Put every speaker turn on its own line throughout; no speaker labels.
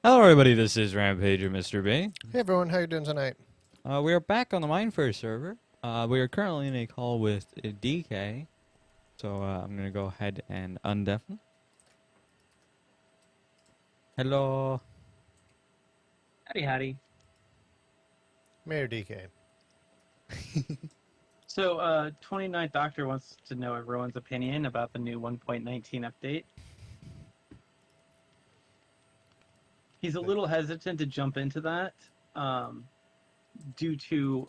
Hello, everybody. This is Rampager Mr. B.
Hey everyone, how you doing tonight?
We are back on the Mindfirst server. We are currently in a call with DK, so I'm gonna go ahead and undeafen. Hello.
Howdy, howdy.
Mayor DK.
So, 29th Doctor wants to know everyone's opinion about the new 1.19 update. He's a little hesitant to jump into that due to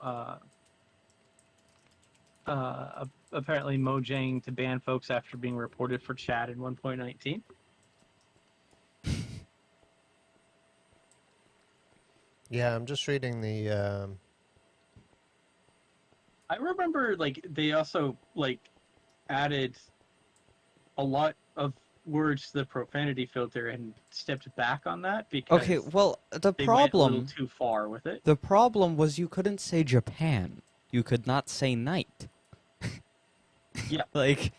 apparently Mojang to ban folks after being reported for chat in 1.19.
Yeah, I'm just reading the.
I remember, they also, added a lot of words to the profanity filter and stepped back on that because
Okay, well,
they went a little too far with it.
the problem was you couldn't say Japan. You could not say night.
Yeah.
Like,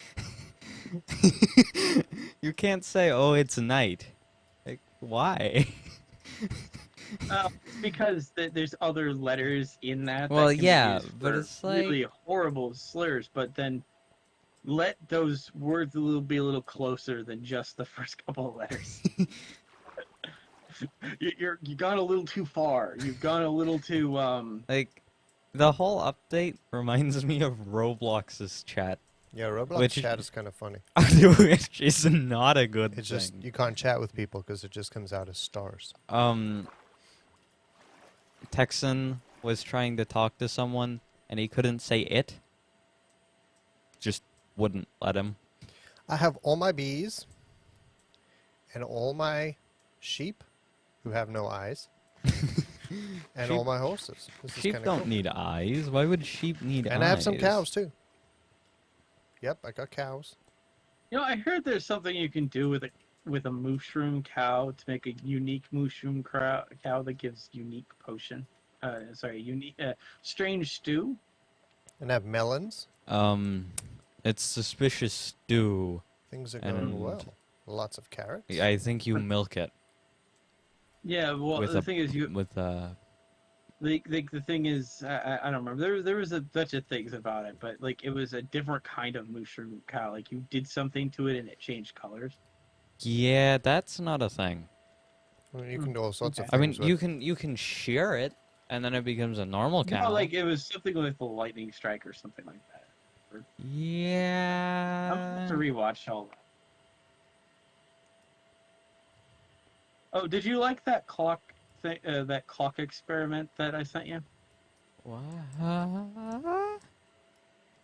you can't say, oh, it's night. Like, why?
Because there's other letters in that.
Well,
that can
yeah,
be used
but
for
it's like...
really horrible slurs. But then let those words be a little closer than just the first couple of letters. You gone a little too far. You've gone a little too
Like, the whole update reminds me of Roblox's chat.
Yeah, Roblox
Which-
chat is kind of funny.
Which is not a good
It's
thing.
just you can't chat with people because it just comes out as stars.
Texan was trying to talk to someone and he couldn't say it. Just wouldn't let him.
I have all my bees and all my sheep who have no eyes and all my horses. This is
Sheep
kinda
don't
cool.
need eyes. Why would sheep need eyes?
And I have some cows too. Yep, I got cows.
I heard there's something you can do with a mushroom cow to make a unique mushroom cow that gives unique potion. Unique strange stew.
And I have melons.
It's suspicious stew.
Things are going
And-
well. Lots of carrots.
I think you milk it
Yeah, well,
with
the thing is, the thing is, I don't remember. There was a bunch of things about it, but it was a different kind of mushroom cow. Like you did something to it and it changed colors.
Yeah, that's not a thing.
I mean, you can do all sorts of
Okay.
I
things.
mean, you can shear it, and then it becomes a normal cow.
No, it was something like the lightning strike or something like that. I'm gonna
Yeah.
have to rewatch all that. Oh, did you like that clock thing? That clock experiment that I sent you?
What?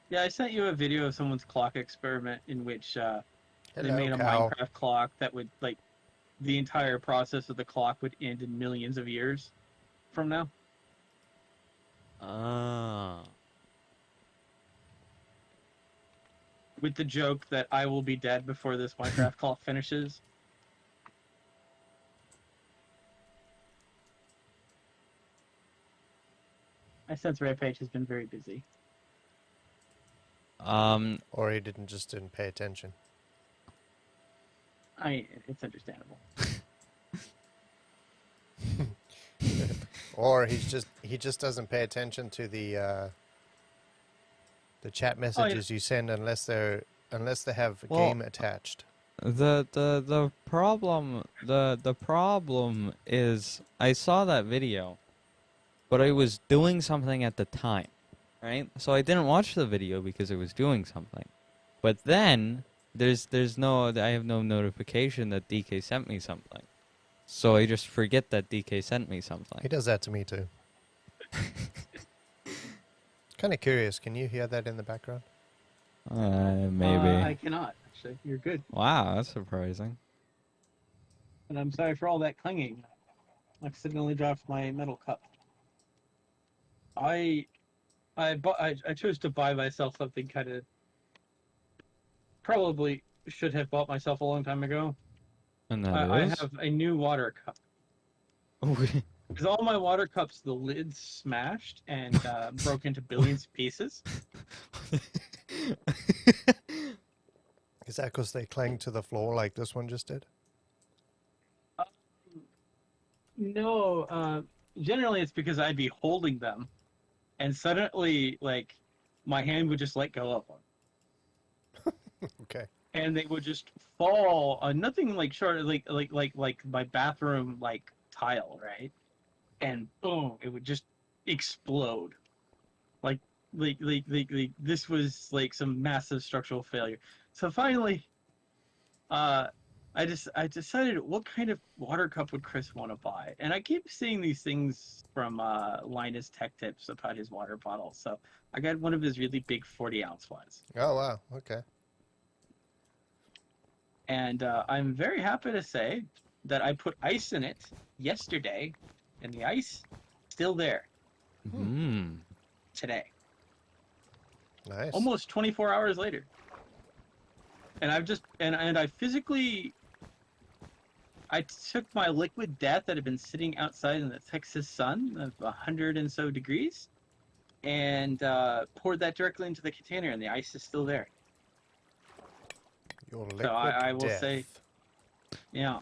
Yeah, I sent you a video of someone's clock experiment in which they
Hello,
made a
cow.
Minecraft clock that would the entire process of the clock would end in millions of years from now.
Ah.
With the joke that I will be dead before this Minecraft clock finishes. My sense Rampage has been very busy.
Or he didn't pay attention.
It's understandable.
Or he just doesn't pay attention to the chat messages you send unless they have a
Well,
game attached.
The problem is I saw that video, but I was doing something at the time, right? So I didn't watch the video because I was doing something. But then I have no notification that DK sent me something. So I just forget that DK sent me something.
He does that to me too. Kind of curious. Can you hear that in the background?
Maybe.
I cannot, actually. You're good.
Wow, that's surprising.
And I'm sorry for all that clanging. I accidentally dropped my metal cup. I chose to buy myself something kind of... Probably should have bought myself a long time ago.
And that
I
is?
have a new water cup. Because all my water cups, the lids smashed and broke into billions of pieces.
Is that because they clang to the floor like this one just did?
No, generally it's because I'd be holding them, and suddenly, like, my hand would just let go of them,
Okay.
and they would just fall on nothing like short, like my bathroom like tile, right? And boom, it would just explode. Like, this was like some massive structural failure. So finally, uh, I decided what kind of water cup would Chris want to buy, and I keep seeing these things from Linus Tech Tips about his water bottle. So I got one of his really big 40-ounce ones,
Oh wow. Okay.
and I'm very happy to say that I put ice in it yesterday, and the ice still there
Hmm.
Hmm.
today,
Nice.
almost 24 hours later. And I've just and I physically I took my liquid death that had been sitting outside in the Texas sun of 100 and so degrees, and poured that directly into the container, and the ice is still there.
Your
So
liquid
I will say,
death.
yeah,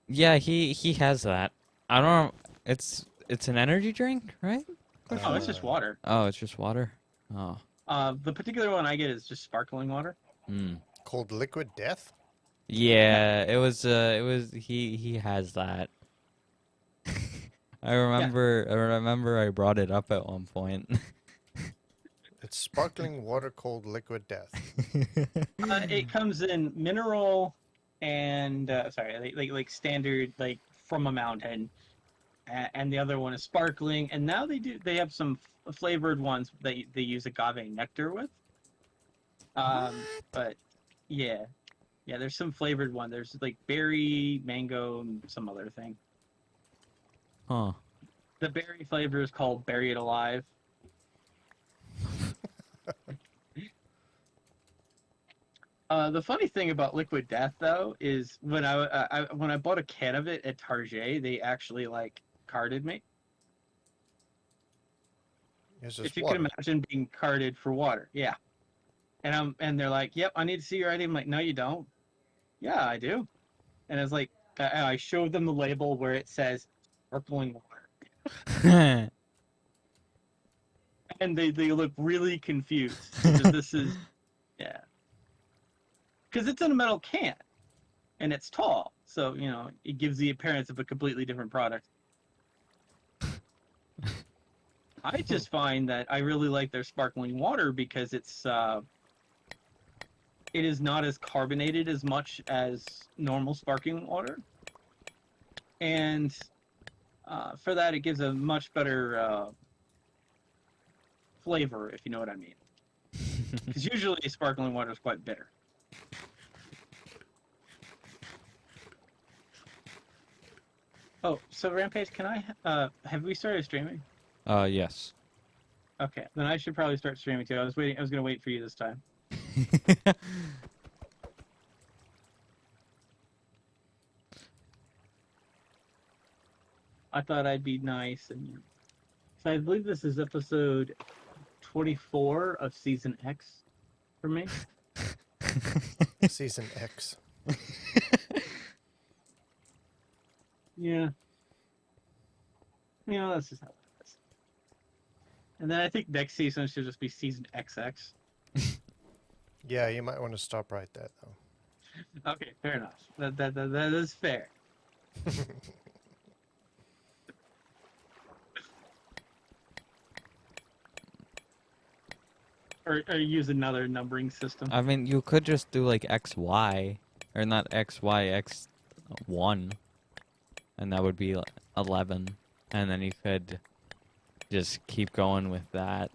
Yeah, he has that. I don't know. It's an energy drink, right?
oh, it's just water.
Oh, it's just water. Oh.
The particular one I get is just sparkling water.
Hmm.
Called liquid death.
Yeah,
Yeah, it was he has that.
yeah.
I remember I brought it up at one point.
It's sparkling water called liquid death.
It comes in mineral and sorry, like standard, like from a mountain, and the other one is sparkling. And now they have some flavored ones that they use agave nectar with. But yeah, yeah, there's some flavored one. There's like berry, mango, and some other thing.
Huh.
The berry flavor is called Berry It Alive. The funny thing about Liquid Death though is when I bought a can of it at Target, they actually like carded me.
It's just
If you
water.
can imagine being carded for water, yeah. And they're like, "Yep, I need to see your ID." I'm like, "No, you don't." "Yeah, I do." And it's like I showed them the label where it says sparkling water, and they look really confused because this is, yeah, because it's in a metal can and it's tall, so it gives the appearance of a completely different product. I just find that I really like their sparkling water because it is not as carbonated as much as normal sparkling water, and for that it gives a much better flavor, if you know what I mean. Because usually sparkling water is quite bitter. Oh, so Rampage, can I have we started streaming?
Yes.
Okay, then I should probably start streaming too. I was gonna wait for you this time. I thought I'd be nice, and so I believe this is episode 24 of season X for me.
Season X.
Yeah, that's just how it is. And then I think next season should just be season XX.
Yeah, you might want to stop right there though.
Okay, fair enough. That is fair. Or use another numbering system.
I mean, you could just do like XY, or not XY, X1, and that would be like 11, and then you could just keep going with that.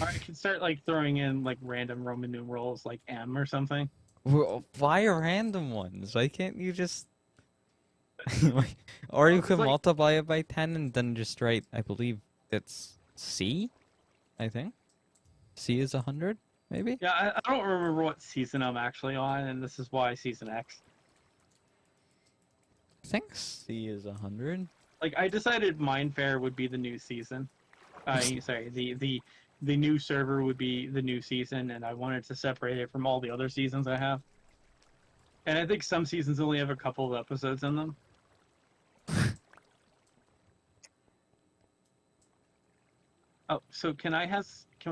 Or I could start like throwing in like random Roman numerals like M or something.
Why random ones? Why can't you just... Or you
It's
could
like,
multiply it by 10 and then just write, I believe it's C, I think. C is 100, maybe?
yeah, I don't remember what season I'm actually on, and this is why season X.
I think C is 100.
Like I decided Mindfair would be the new season. Sorry, the new server would be the new season, and I wanted to separate it from all the other seasons I have. And I think some seasons only have a couple of episodes in them. Oh, so can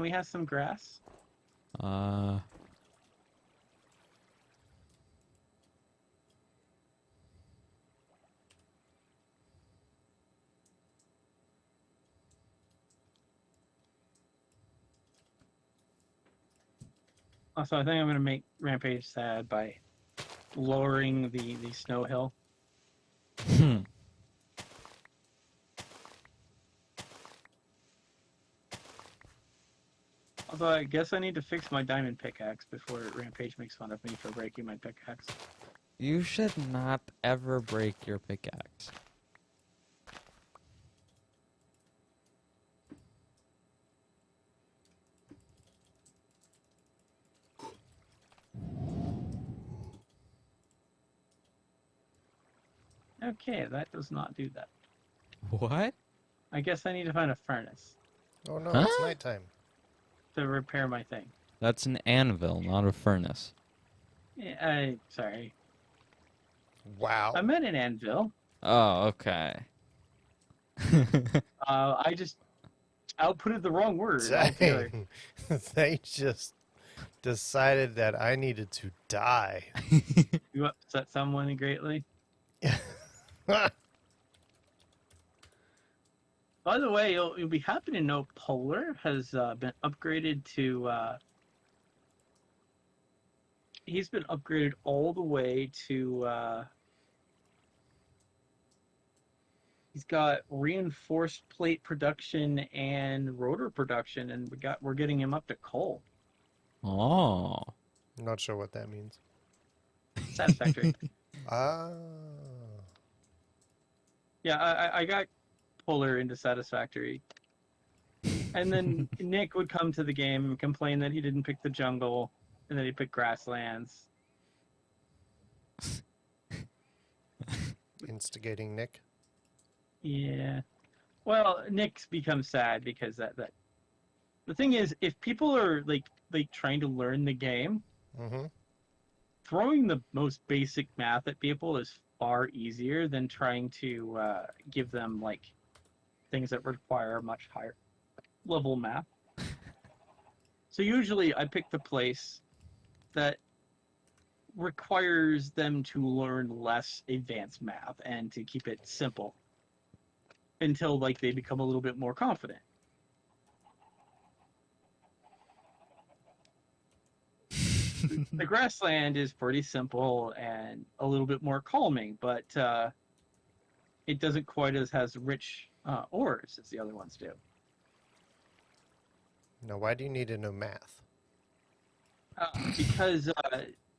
we have some grass?
Uh,
Also, I think I'm gonna make Rampage sad by lowering the snow hill. Although I guess I need to fix my diamond pickaxe before Rampage makes fun of me for breaking my pickaxe.
you should not ever break your pickaxe.
Okay, that does not do that.
What?
I guess I need to find a furnace
Oh no,
Huh?
it's nighttime.
to repair my thing.
That's an anvil, not a furnace.
Yeah, sorry.
Wow.
I meant an anvil.
Oh, okay.
I just outputted the wrong word altogether.
Dang. They just decided that I needed to die.
You upset someone greatly. By the way, you'll be happy to know Polar has been upgraded to. He's been upgraded all the way to. He's got reinforced plate production and rotor production, and we're getting him up to coal.
Oh.
I'm not sure what that means.
Satisfactory.
Ah.
Yeah, I got Polar into Satisfactory. And then Nick would come to the game and complain that he didn't pick the jungle and that he picked grasslands.
Instigating Nick.
Yeah. Well, Nick's become sad because that the thing is, if people are like trying to learn the game,
Mm-hmm.
throwing the most basic math at people is far easier than trying to give them like things that require much higher level math. So usually I pick the place that requires them to learn less advanced math and to keep it simple until like they become a little bit more confident. The grassland is pretty simple and a little bit more calming, but it doesn't quite has rich ores as the other ones do.
Now, why do you need to know math?
Because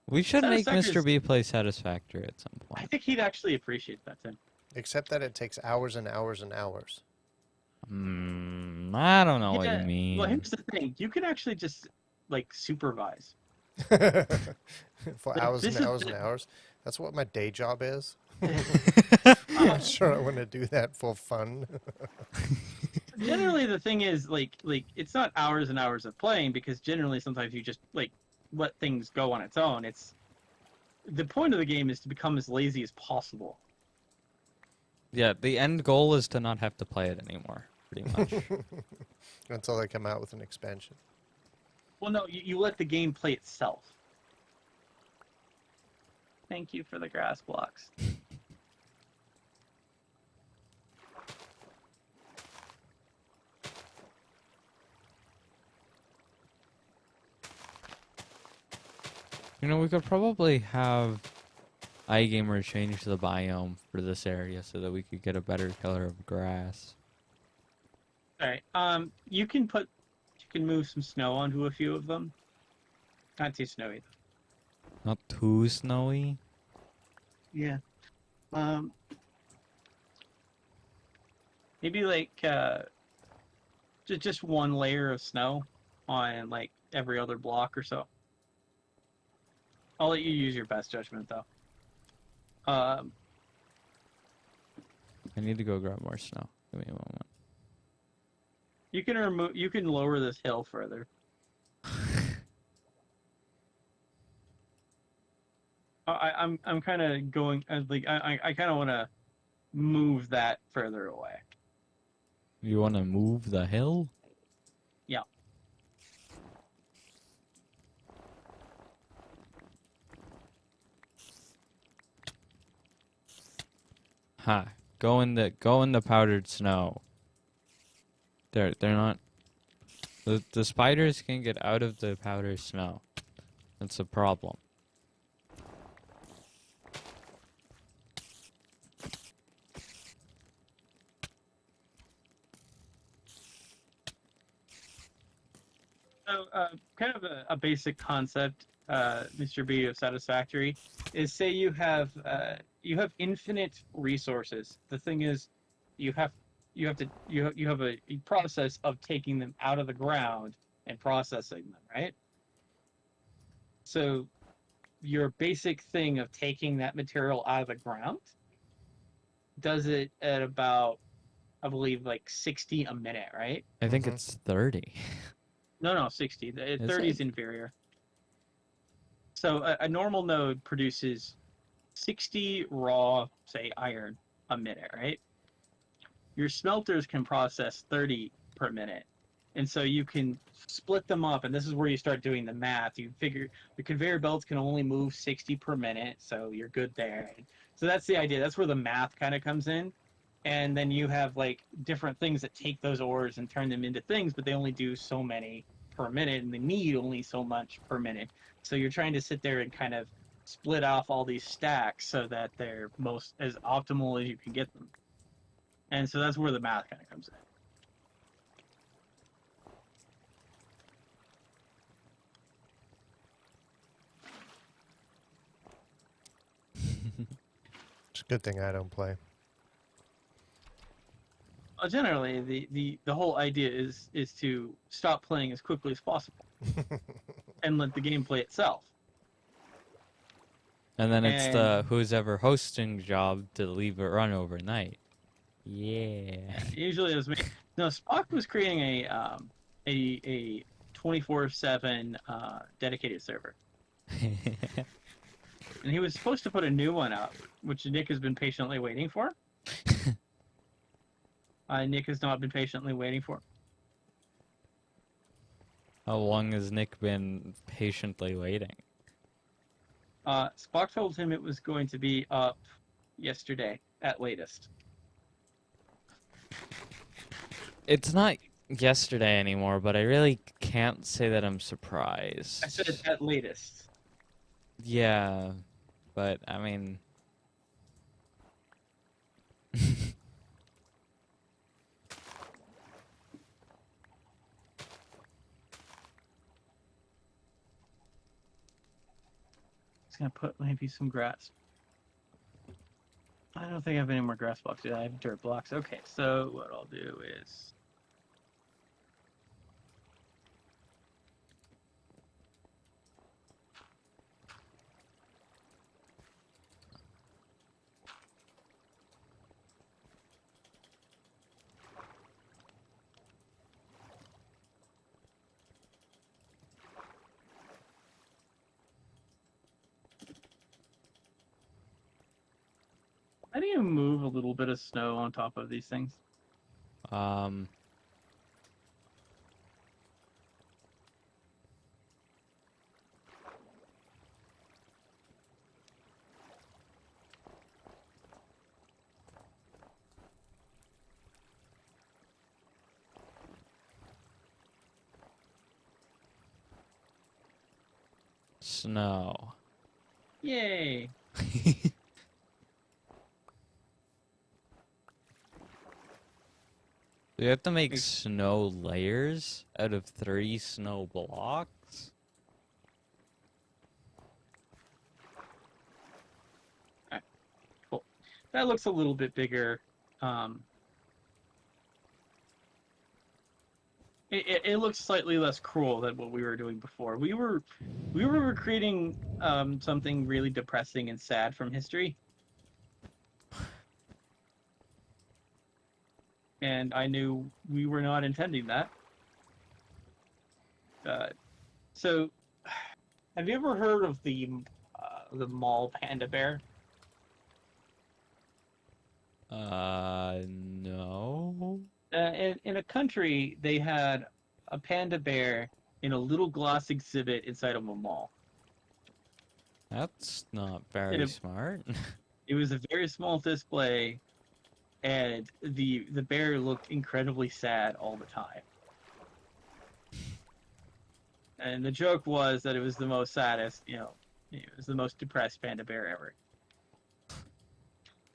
We should make
Satisfactory
Mr. B play Satisfactory at some
I
point.
think he'd actually appreciate that, Tim.
Except that it takes hours and hours and hours.
I don't know what you mean.
Well, here's the thing: you can actually just like supervise.
For
But
hours and
this is
hours and
the-
hours. That's what my day job is. I'm not sure I want to do that for fun.
Generally, the thing is like it's not hours and hours of playing because generally sometimes you just like let things go on its own. It's the point of the game is to become as lazy as possible.
Yeah, the end goal is to not have to play it anymore, pretty much.
Until they come out with an expansion.
Well, no, you let the game play itself. Thank you for the grass blocks.
You know, we could probably have iGamer change the biome for this area so that we could get a better color of grass.
All right. You can move some snow onto a few of them. Not too snowy.
Not too snowy.
Yeah. Maybe like just one layer of snow on like every other block or so. I'll let you use your best judgment though.
I need to go grab more snow. Give me a moment.
You can lower this hill further. I'm kind of going like I kind of want to move that further away.
You want to move the hill? Ha. Go in the powdered snow. They're not the spiders can get out of the powdered snow. That's a problem.
So, kind of a basic concept, Mr. B of Satisfactory, is say you have infinite resources. The thing is, you have you have a process of taking them out of the ground and processing them, right? So your basic thing of taking that material out of the ground does it at about, I believe, like 60 a minute, right?
I think
Mhm.
it's 30.
No, 60.
Is
30 is
it?
inferior. So a normal node produces 60 raw, say, iron a minute, right? Your smelters can process 30 per minute. And so you can split them up, and this is where you start doing the math. You figure the conveyor belts can only move 60 per minute, so you're good there. So that's the idea. That's where the math kind of comes in. And then you have like different things that take those ores and turn them into things, but they only do so many per minute, and they need only so much per minute. So you're trying to sit there and kind of split off all these stacks so that they're most as optimal as you can get them. And so that's where the math kind of comes in.
It's a good thing I don't play.
Generally, the whole idea is to stop playing as quickly as possible and let the game play itself.
And then it's
And
the who's ever hosting job to leave it run overnight. Yeah.
usually it was me. No, Spock was creating a 24/7 dedicated server, and he was supposed to put a new one up, which Nick has been patiently waiting for. Nick has not been patiently waiting for.
How long has Nick been patiently waiting?
Spock told him it was going to be up yesterday at latest.
It's not yesterday anymore, but I really can't say that I'm surprised.
I said at latest.
Yeah, but I mean,
Just gonna put maybe some grass. I don't think I have any more grass blocks. Yeah, I have dirt blocks. Okay, so what I'll do is how do you move a little bit of snow on top of these things?
um, snow.
Yay!
Do you have to make
Ex-
snow layers out of 30 snow blocks?
Cool. That looks a little bit bigger. Um, it looks slightly less cruel than what we were doing before. We were recreating something really depressing and sad from history. And I knew we were not intending that. So, have you ever heard of the mall panda bear?
No.
In a country, they had a panda bear in a little glass exhibit inside of a mall.
That's not very
It,
smart.
it was a very small display and the bear looked incredibly sad all the time. And the joke was that it was the most saddest, it was the most depressed panda bear ever.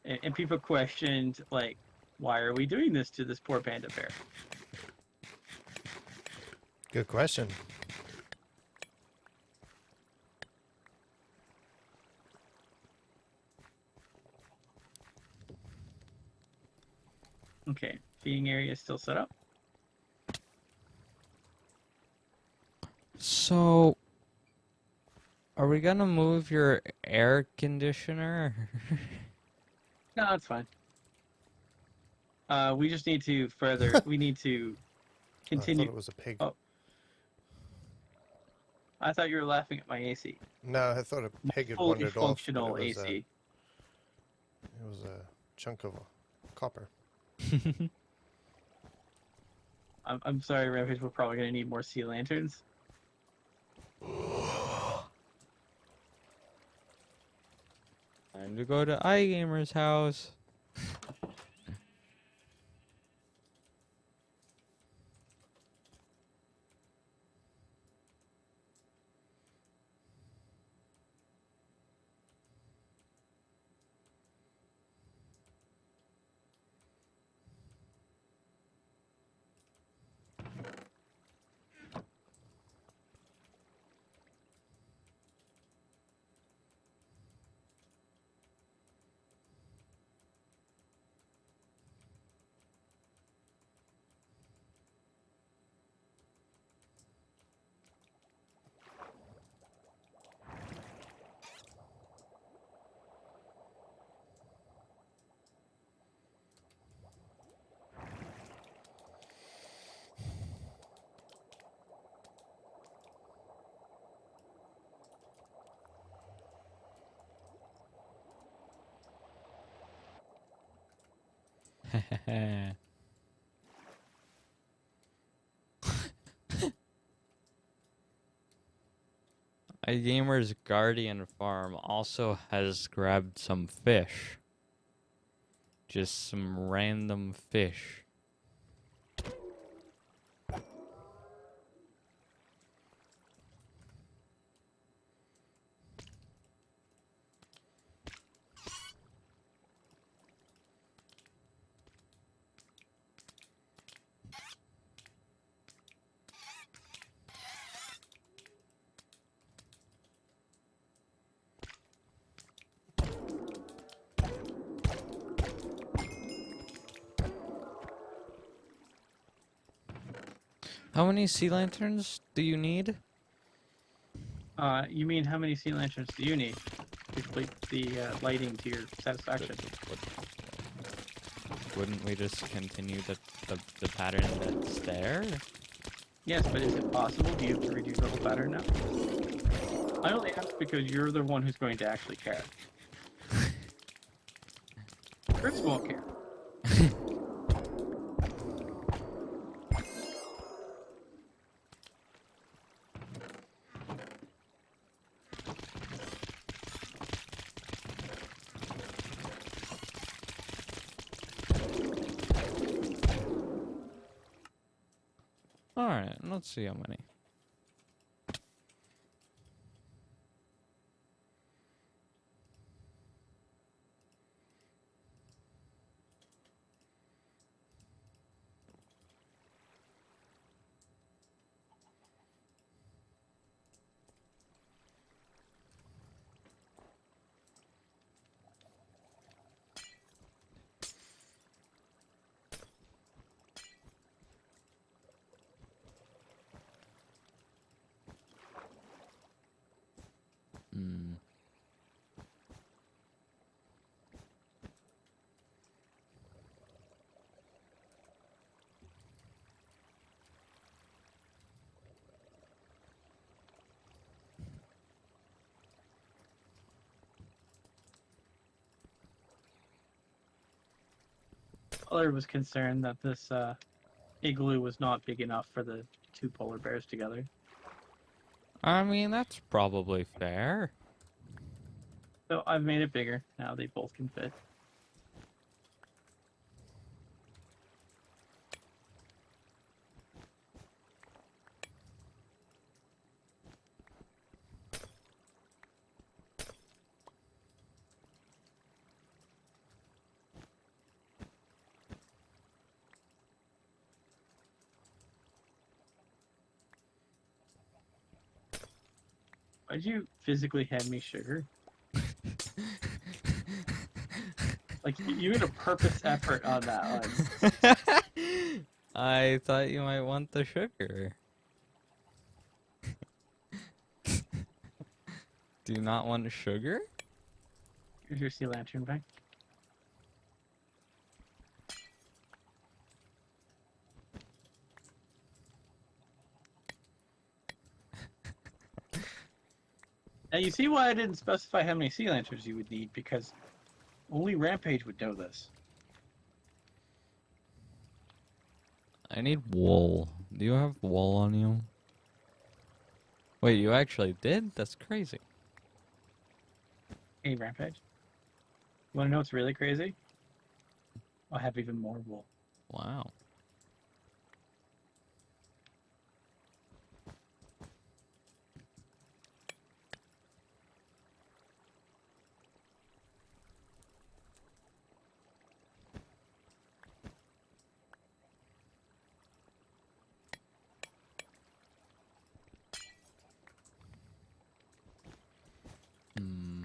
And people questioned, like, why are we doing this to this poor panda bear?
Good question.
Okay, feeding area is still set up.
So, are we gonna move your air conditioner?
No, that's fine. We just need to we need to
I
continue.
thought it was a pig.
Oh, I thought you were laughing at my AC.
No, I thought a pig had
Fully
wandered off. But
functional
it
AC.
was a chunk of copper.
I'm sorry, Rampage. We're probably gonna need more sea lanterns.
Time to go to iGamer's house. iGamer's Guardian Farm also has grabbed some fish. Just some random fish. How many sea lanterns do you need?
You mean how many sea lanterns do you need to complete the lighting to your satisfaction?
Wouldn't we just continue the pattern that's there?
Yes, but is it possible? Do you have to redo the whole pattern now? I only ask because you're the one who's going to actually care. Fritz won't care.
Alright, let's see how many. Hmm.
Color was concerned that this igloo was not big enough for the two polar bears together.
I mean, that's probably fair.
So I've made it bigger. Now they both can fit. Why'd you physically hand me sugar? Like you made a purpose effort on that one.
I thought you might want the sugar. Do you not want sugar?
Here's your sea lantern back. Now you see why I didn't specify how many sea lanterns you would need, because only Rampage would know this.
I need wool. Do you have wool on you? Wait, you actually did? That's crazy.
Hey, Rampage. You want to know what's really crazy? I'll have even more wool.
Wow. Hmm.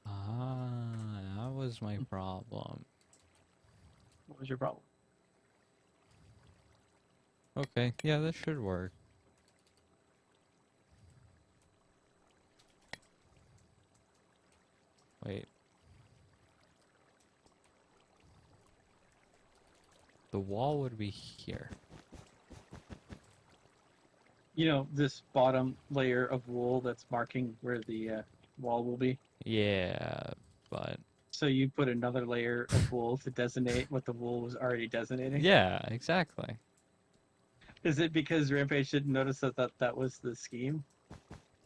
Ah, that was my problem.
What was your problem?
Okay, yeah, this should work. Wait. The wall would be here.
You know, this bottom layer of wool that's marking where the wall will be?
Yeah, but...
So you put another layer of wool to designate what the wool was already designating?
Yeah, exactly.
Is it because Rampage didn't notice that was the scheme?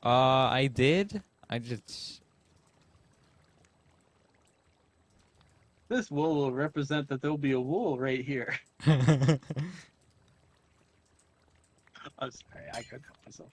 I did. I just...
This wool will represent that there'll be a wool right here. I'm sorry, I couldn't help myself.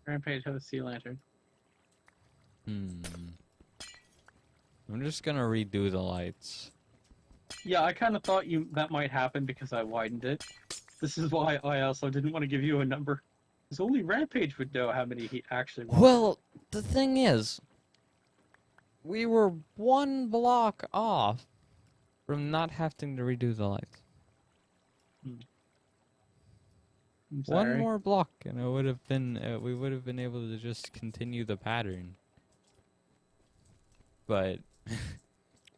Rampage has a sea lantern.
Hmm. I'm just gonna redo the lights.
Yeah, I kind of thought that might happen because I widened it. This is why I also didn't want to give you a number. Because only Rampage would know how many he actually wanted.
Well, the thing is, we were one block off from not having to redo the lights.
I'm
One
sorry.
more block, and it would have been we would have been able to just continue the pattern. But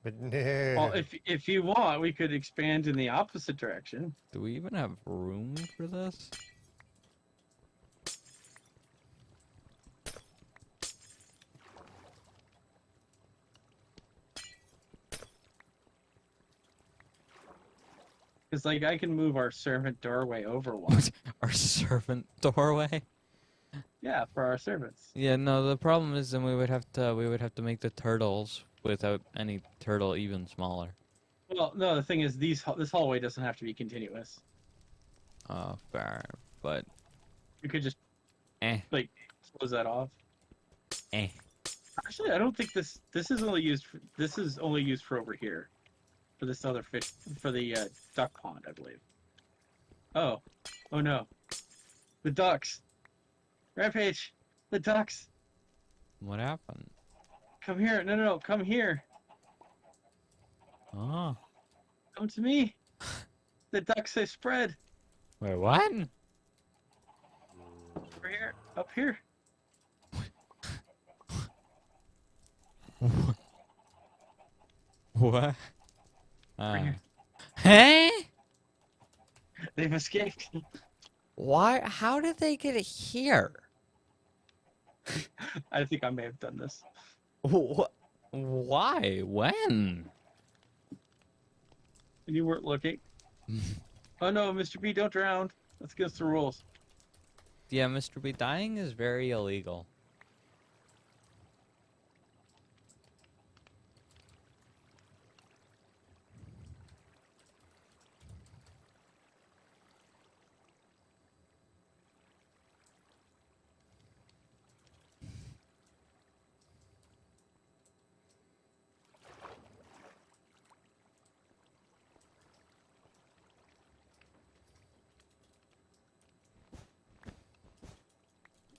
But no.
Well, if you want, we could expand in the opposite direction.
do we even have room for this?
Because, like, I can move our servant doorway over one.
Our servant doorway?
Yeah, for our servants.
Yeah, no, the problem is then we would have to make the turtles without any turtle even smaller.
Well, no, the thing is, this hallway doesn't have to be continuous.
Fair, but
You could just,
eh.
like, close that off.
Eh.
Actually, I don't think this is only used for, this is only used for over here. For this other fish, for the duck pond, I believe. Oh. Oh no. The ducks. Rampage. The ducks.
What happened?
Come here. No, come here.
Oh.
Come to me. The ducks say spread.
Wait, what?
Over here. Up here.
What?
Right here.
Hey?
They've escaped.
Why? How did they get here?
I think I may have done this.
What? Why? When?
And you weren't looking. Oh no, Mr. B, don't drown. That's against the rules.
Yeah, Mr. B, dying is very illegal.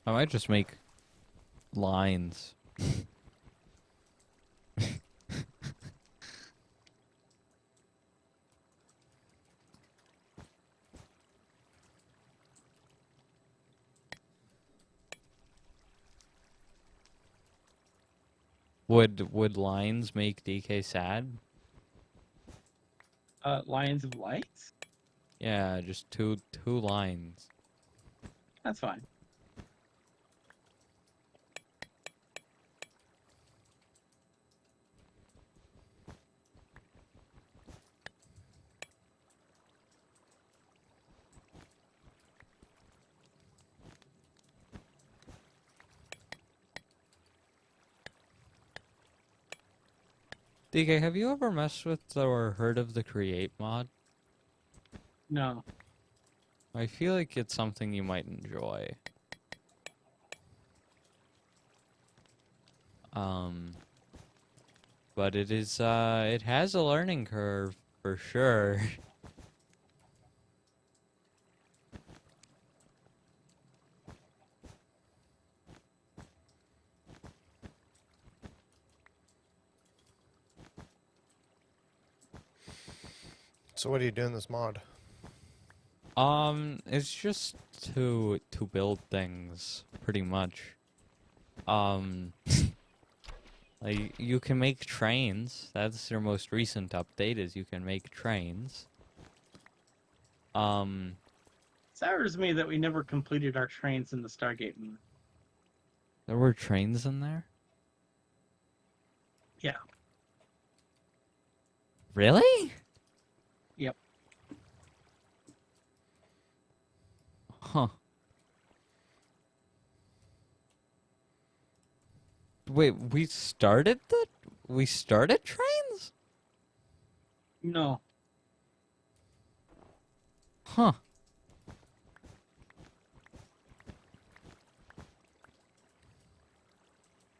I might just make lines. Would lines make DK sad?
Lions of Lights?
Yeah, just two lines.
That's fine.
DK, have you ever messed with or heard of the Create mod?
No.
I feel like it's something you might enjoy. But it is, it has a learning curve, for sure.
So what do you do in this mod?
It's just to build things, pretty much. Like, you can make trains. That's your most recent update, is you can make trains.
Sours me that we never completed our trains in the Stargate moon.
There were trains in there?
Yeah.
Really?
Yep.
Huh. Wait, we started trains?
No.
Huh.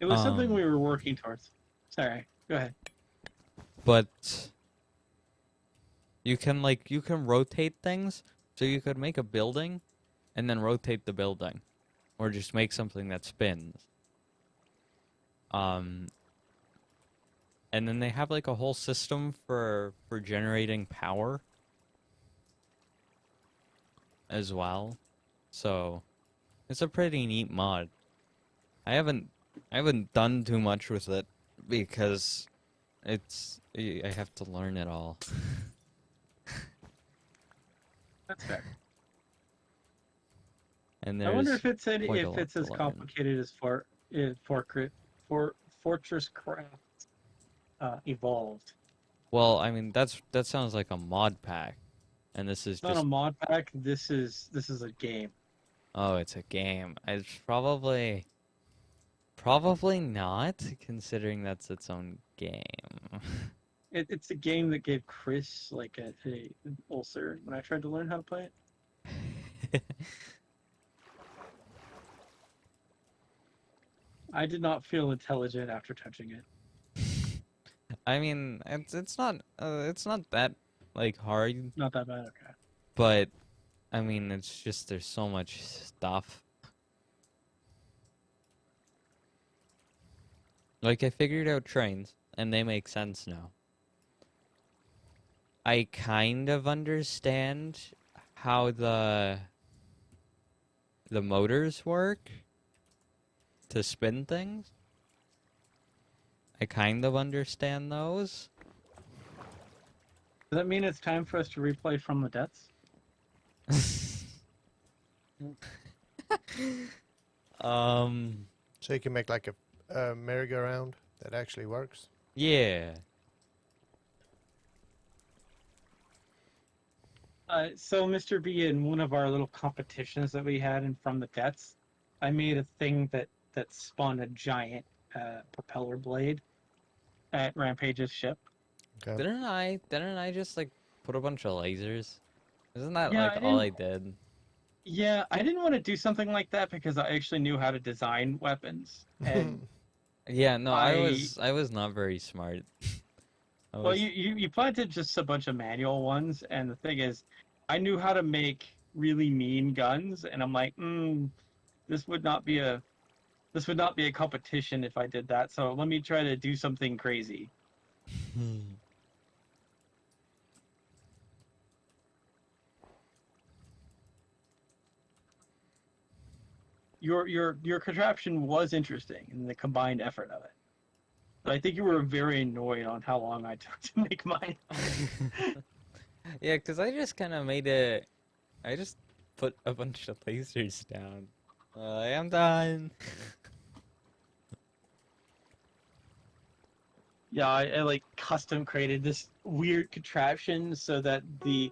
It was something
Um,
we were working towards. Sorry. Go ahead.
But you can rotate things, so you could make a building and then rotate the building, or just make something that spins. And then they have like a whole system for generating power as well. So it's a pretty neat mod. I haven't done too much with it because I have to learn it all.
That's fair.
And
I wonder
there's
if it's
quite a
if
lot
it's
to
as
learn.
complicated as Fortress Craft evolved.
Well, I mean that sounds like a mod pack, and this is
It's not
just
a mod pack. This is a game.
oh, it's a game. It's probably not, considering that's its own game.
It's a game that gave Chris like an ulcer when I tried to learn how to play it. I did not feel intelligent after touching it.
I mean, it's not that like hard,
Not that bad. Okay.
but I mean, it's just there's so much stuff. Like I figured out trains, and they make sense now. I kind of understand how the motors work to spin things. I kind of understand those.
Does that mean it's time for us to replay From the Depths?
um,
So you can make like a merry-go-round that actually works.
yeah.
So, Mr. B, in one of our little competitions that we had in From the Depths, I made a thing that spawned a giant propeller blade at Rampage's ship.
Okay.
Didn't I just like put a bunch of lasers? Isn't that
Yeah,
like
I
all
didn't.
I did?
Yeah, I didn't want to do something like that because I actually knew how to design weapons, and
Yeah, no, I
I
was I was not very smart. I
well,
was
you planted just a bunch of manual ones, and the thing is, I knew how to make really mean guns, and I'm like, this would not be a this would not be a competition if I did that. So let me try to do something crazy. Your contraption was interesting in the combined effort of it, but I think you were very annoyed on how long I took to make mine.
Yeah, 'cause I just kind of made it. I just put a bunch of lasers down. I am done.
Yeah, I like custom created this weird contraption so that the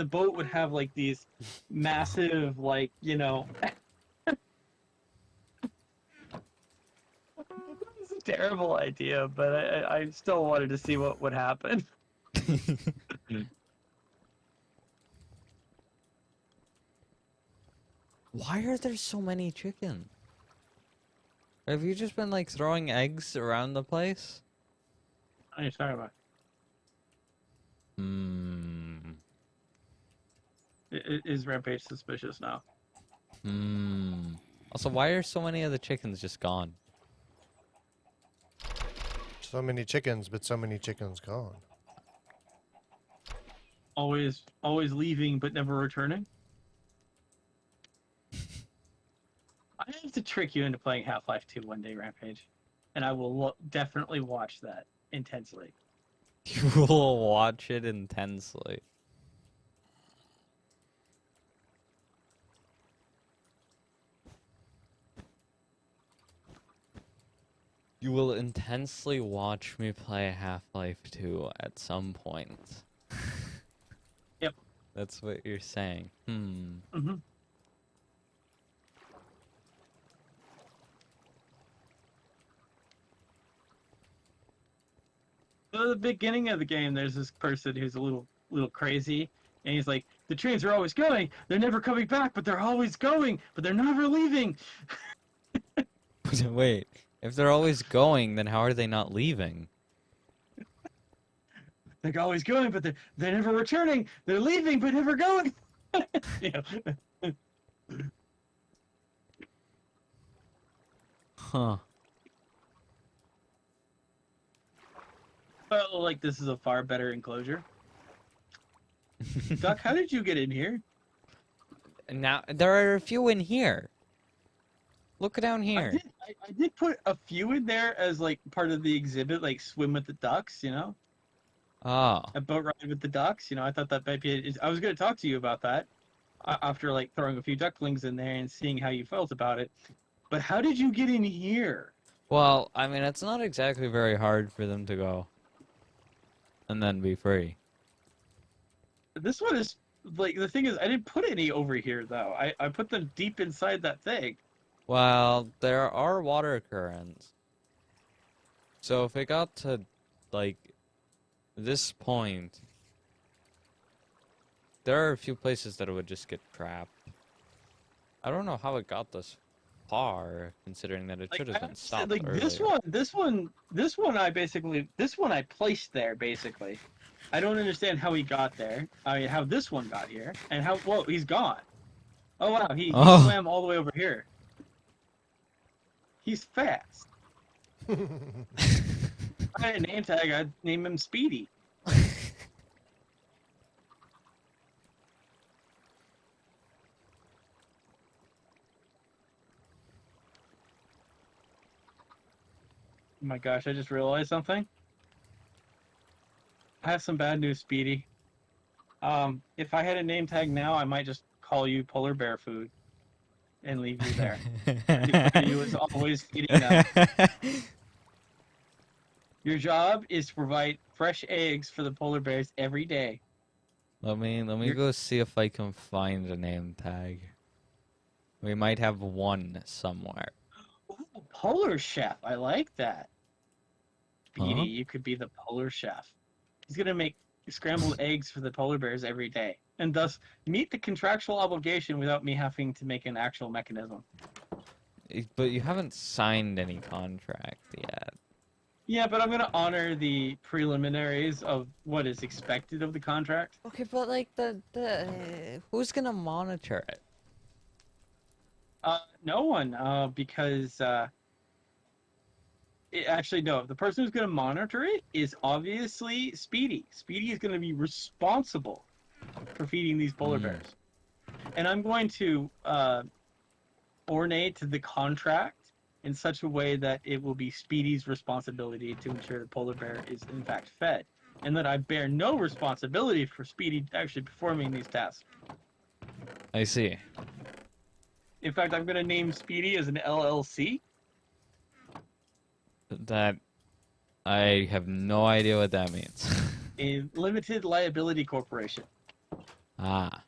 boat would have like these massive like it's a terrible idea, but I still wanted to see what would happen.
Why are there so many chickens? Have you just been like throwing eggs around the place?
What are you talking about?
Hmm.
Is Rampage suspicious now?
Hmm. Also, why are so many of the chickens just gone?
So many chickens, but so many chickens gone.
Always leaving but never returning. I have to trick you into playing Half-Life 2 one day, Rampage, and I will definitely watch that intensely.
You will watch it intensely. You will intensely watch me play Half-Life 2 at some point.
Yep.
That's what you're saying. Hmm.
Mm-hmm. At the beginning of the game, there's this person who's a little crazy, and he's like, "The trains are always going. They're never coming back, but they're always going, but they're never leaving.
Wait, if they're always going, then how are they not leaving?
They're always going, but they're never returning. They're leaving, but never going." you know,
Huh.
well, like this is a far better enclosure. Duck, how did you get in here?
Now, there are a few in here. Look down
I
here.
did. I did put a few in there as like part of the exhibit, like swim with the ducks.
Oh.
A boat ride with the ducks. I thought that might be. I was going to talk to you about that after like throwing a few ducklings in there and seeing how you felt about it. But how did you get in here?
Well, I mean, it's not exactly very hard for them to go and then be free.
This one is like the thing is I didn't put any over here though. I put them deep inside that thing.
Well, there are water currents. So if it got to, like, this point, there are a few places that it would just get trapped. I don't know how it got this far, considering that it
Like
should have been stopped
like
earlier.
this one I placed there basically. I don't understand how he got there. I mean, how this one got here, and how whoa he's gone. Oh wow, he
Oh.
swam all the way over here. He's fast. I had a name tag. I'd name him Speedy. Oh my gosh, I just realized something. I have some bad news, Speedy. If I had a name tag now, I might just call you Polar Bear Food and leave you there. Refer to you as always feeding them. Your job is to provide fresh eggs for the polar bears every day.
Let me go see if I can find a name tag. We might have one somewhere.
Ooh, polar chef, I like that. Speedy,
Huh?
you could be the polar chef. He's gonna make scrambled eggs for the polar bears every day, and thus meet the contractual obligation without me having to make an actual mechanism.
But you haven't signed any contract yet.
Yeah, but I'm gonna honor the preliminaries of what is expected of the contract.
Okay, but like the who's gonna monitor it?
No one, because actually no. The person who's gonna monitor it is obviously Speedy. Speedy is gonna be responsible for feeding these polar
Hmm.
bears, and I'm going to ornate the contract in such a way that it will be Speedy's responsibility to ensure the polar bear is in fact fed, and that I bear no responsibility for Speedy actually performing these tasks.
I see.
In fact, I'm going to name Speedy as an LLC.
That I have no idea what that means.
A limited liability corporation,
Ah.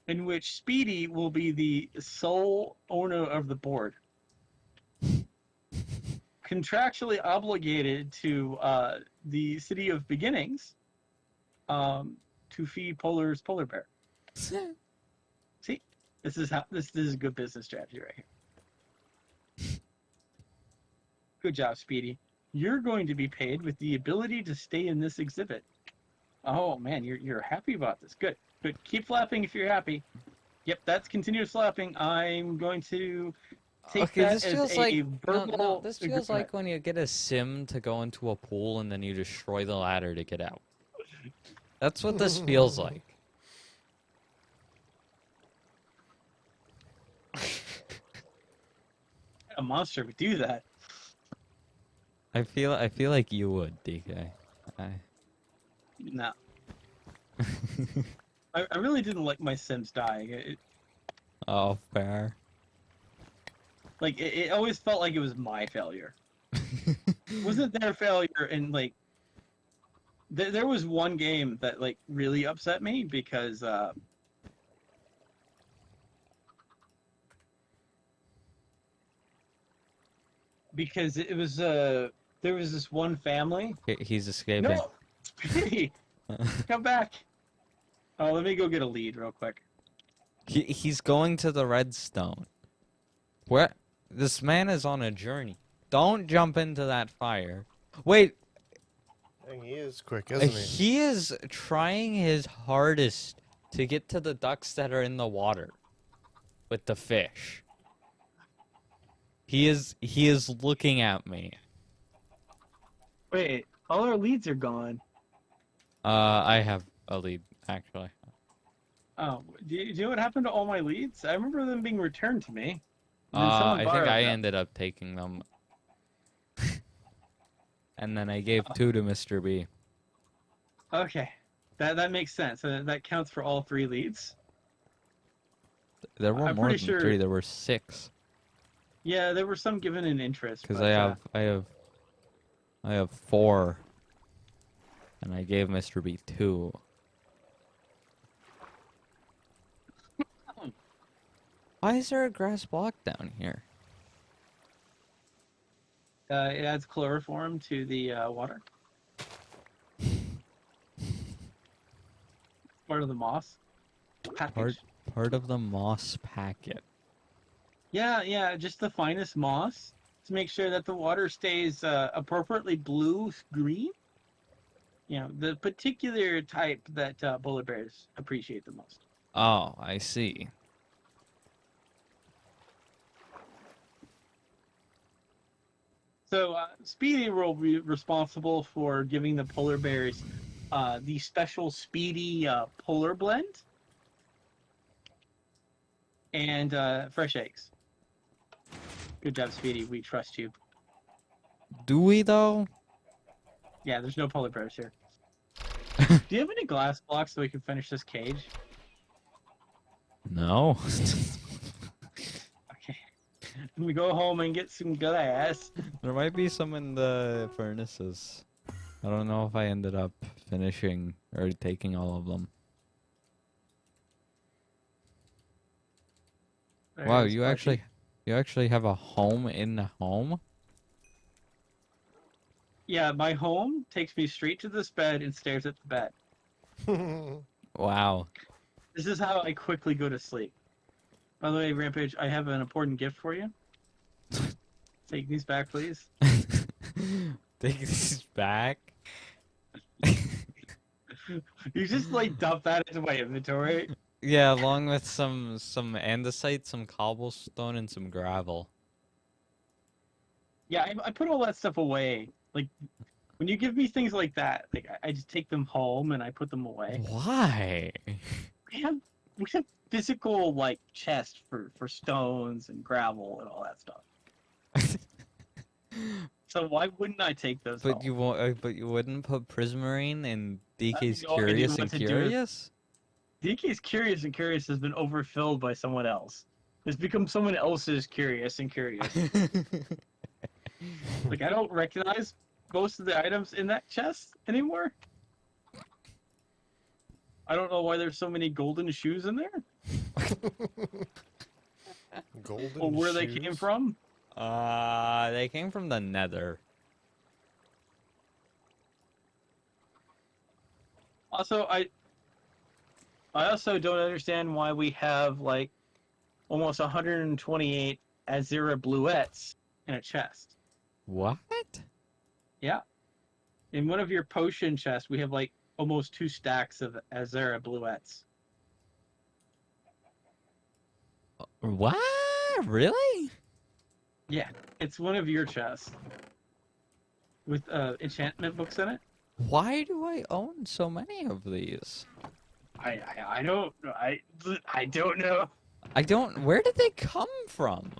in which Speedy will be the sole owner of the board. Contractually obligated to the city of Beginnings to feed polar bear. See, this is a good business strategy right here. Good job, Speedy. You're going to be paid with the ability to stay in this exhibit. Oh man, you're happy about this. Good. Good. Keep flapping if you're happy. Yep, that's continuous flapping. I'm going to take
Okay,
that
this
as
feels
a
like
verbal
no, this feels
agreement.
like when you get a sim to go into a pool and then you destroy the ladder to get out. That's what this feels like.
A monster would do that.
I feel like you would, DK.
No. I really didn't like my Sims dying.
Oh, fair.
It always felt like it was my failure. It wasn't their failure, and like there was one game that like really upset me because it was there was this one family.
He's escaping.
No, Speedy, come back. Oh, let me go get a lead real quick.
He's going to the redstone. Where? This man is on a journey. Don't jump into that fire. Wait,
Dang, he is quick, isn't he?
he is trying his hardest to get to the ducks that are in the water with the fish. He is looking at me.
Wait, all our leads are gone.
I have a lead actually.
Oh, do you know what happened to all my leads? I remember them being returned to me. And then someone
I think
borrowed
I
them.
ended up taking them. And then I gave 2 to Mr. B.
Okay, that makes sense. That counts for all 3 leads.
There were
I'm
more than
pretty sure-
3, there were 6.
Yeah, there were some given in interest.
Because
but,
I have 4. And I gave Mr. B 2. Why is there a grass block down here?
it adds chloroform to the water. Part of the moss package.
Part of the moss packet.
Yeah, just the finest moss to make sure that the water stays appropriately blue-green. You know, the particular type that polar bears appreciate the most.
Oh, I see.
So Speedy will be responsible for giving the polar bears the special Speedy polar blend and fresh eggs. Good job, Speedy. We trust you.
Do we though?
Yeah, there's no polar bears here. Do you have any glass blocks so we can finish this cage?
No.
Okay. Can we go home and get some glass?
There might be some in the furnaces. I don't know if I ended up finishing or taking all of them. Wow,
There's Sparky.
you actually have a home in the home?
Yeah, my home takes me straight to this bed and stares at the bed.
Wow.
This is how I quickly go to sleep. By the way, Rampage, I have an important gift for you. Take these back, please.
Take these back.
You just like dump that into my inventory.
Yeah, along with some andesite, some cobblestone, and some gravel.
Yeah, I put all that stuff away. Like, when you give me things like that, like I just take them home and I put them away.
Why?
We have physical like chests for stones and gravel and all that stuff. So why wouldn't I take those home?
But you won't. But you wouldn't put Prismarine in DK's
all I didn't
Curious and
want to do.
Curious?
DK's Curious and Curious has been overfilled by someone else. It's become someone else's Curious and Curious. Like, I don't recognize most of the items in that chest anymore. I don't know why there's so many golden shoes in there.
Golden
Or where they
shoes?
came from.
They came from the Nether.
Also, I also don't understand why we have, like, almost 128 Azera Bluettes in a chest.
What?
Yeah. In one of your potion chests, we have, like, almost 2 stacks of Azera Bluettes.
What? Really?
Yeah, it's one of your chests. With enchantment books in it.
Why do I own so many of these?
I don't know.
I don't. Where did they come from?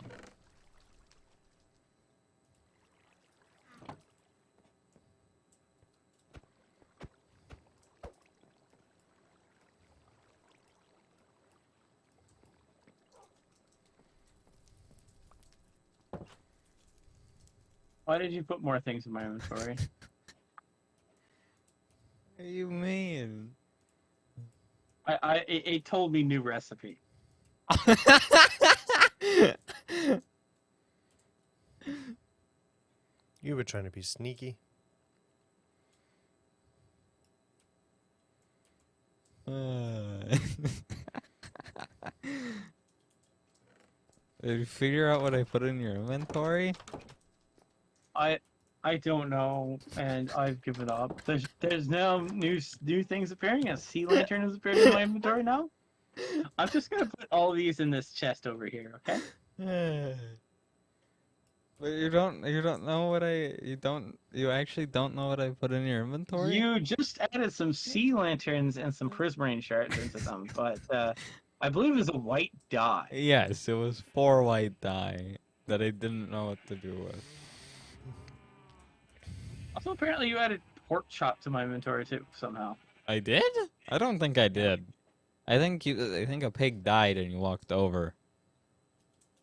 Why did you put more things in my inventory?
What do you mean?
It told me new recipe.
You were trying to be sneaky.
Did you figure out what I put in your inventory?
I don't know, and I've given up. There's now new things appearing. A sea lantern has appeared in my inventory now. I'm just gonna put all these in this chest over here, okay?
But you don't know what you actually don't know what I put in your inventory?
You just added some sea lanterns and some prismarine shards into them, but I believe it's a white dye.
Yes, it was 4 white dye that I didn't know what to do with.
Also, apparently you added pork chop to my inventory too, somehow.
I did? I don't think I did. I think a pig died and you walked over.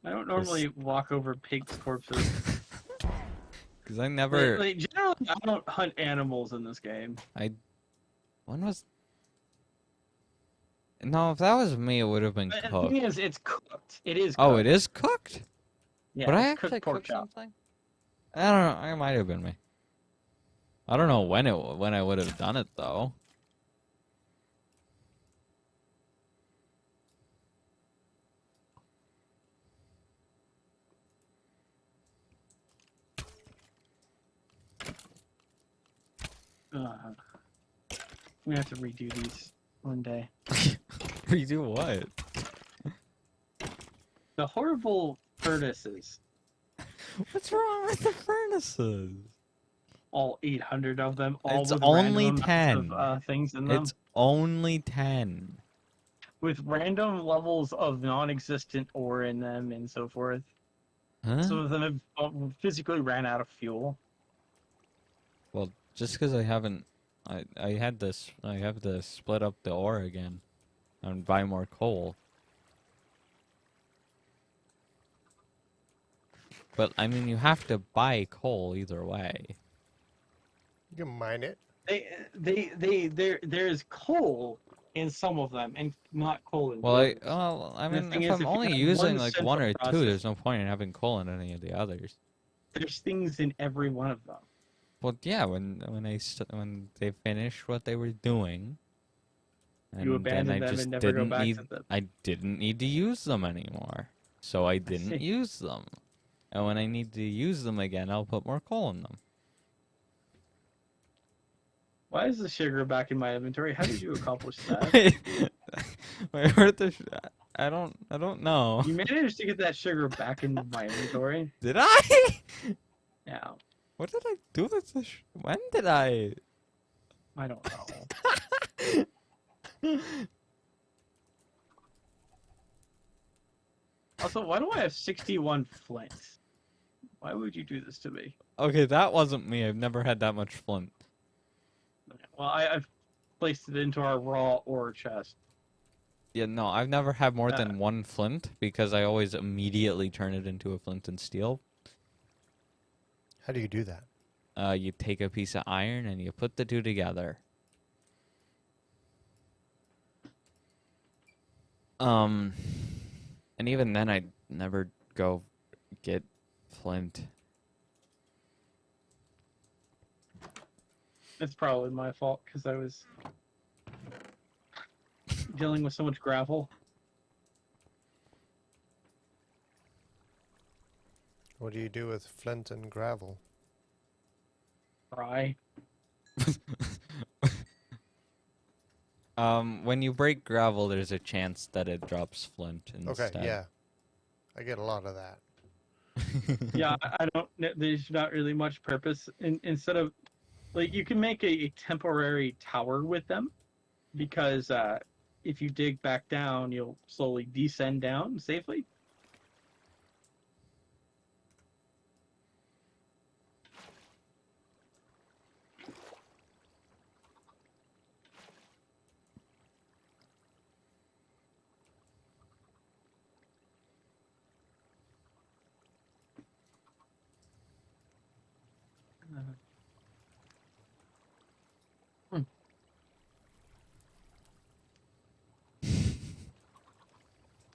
I don't normally walk over pigs' corpses.
Cause I never.
Like, generally, I don't hunt animals in this game.
When was? No, if that was me, it would have been
But the
cooked.
thing is, it's cooked. It is.
Oh,
cooked.
it is cooked.
Yeah,
But I
it's
actually
cooked pork
cooked
chop.
something. I don't know. It might have been me. I don't know when I would have done it though.
We have to redo these one day.
Redo what?
The horrible furnaces.
What's wrong with the furnaces?
All 800 of them. All
It's
with
only
random
10.
amounts of, things in them.
It's only 10.
With random levels of non-existent ore in them and so forth.
Huh?
Some of them have physically ran out of fuel.
Well, just because I haven't I have to split up the ore again and buy more coal. But I mean, you have to buy coal either way.
You can mine it.
There's coal in some of them, and not coal in
Well,
the others.
I
And the
mean,
thing
if
is,
I'm
if you
only
have
using
one
like one
central
or two,
process,
there's no point in having coal in any of the others.
there's things in every one of them.
Well, yeah, when they finished what they were doing,
You
and then
abandon
I
them
just
and never go
didn't
back
need
to them.
I didn't need to use them anymore, so I
I
didn't
see.
use them. And when I need to use them again, I'll put more coal in them.
Why is the sugar back in my inventory? How did you accomplish that?
Wait, where the? I don't know.
You managed to get that sugar back in my inventory.
Did I?
Yeah,
What did I do with the? When did I?
I don't know. Also, why do I have 61 flint? Why would you do this to me?
Okay, that wasn't me. I've never had that much flint.
Well, I've placed it into our raw ore chest.
Yeah, no, I've never had more
Uh,
than one flint because I always immediately turn it into a flint and steel.
How do you do that?
You take a piece of iron and you put the two together. And even then, I'd never go get flint.
It's probably my fault because I was dealing with so much gravel.
What do you do with flint and gravel?
Fry.
When you break gravel, there's a chance that it drops flint instead.
Okay, yeah. I get a lot of that.
Yeah, I don't. There's not really much purpose. Instead of, like, you can make a temporary tower with them, because if you dig back down, you'll slowly descend down safely.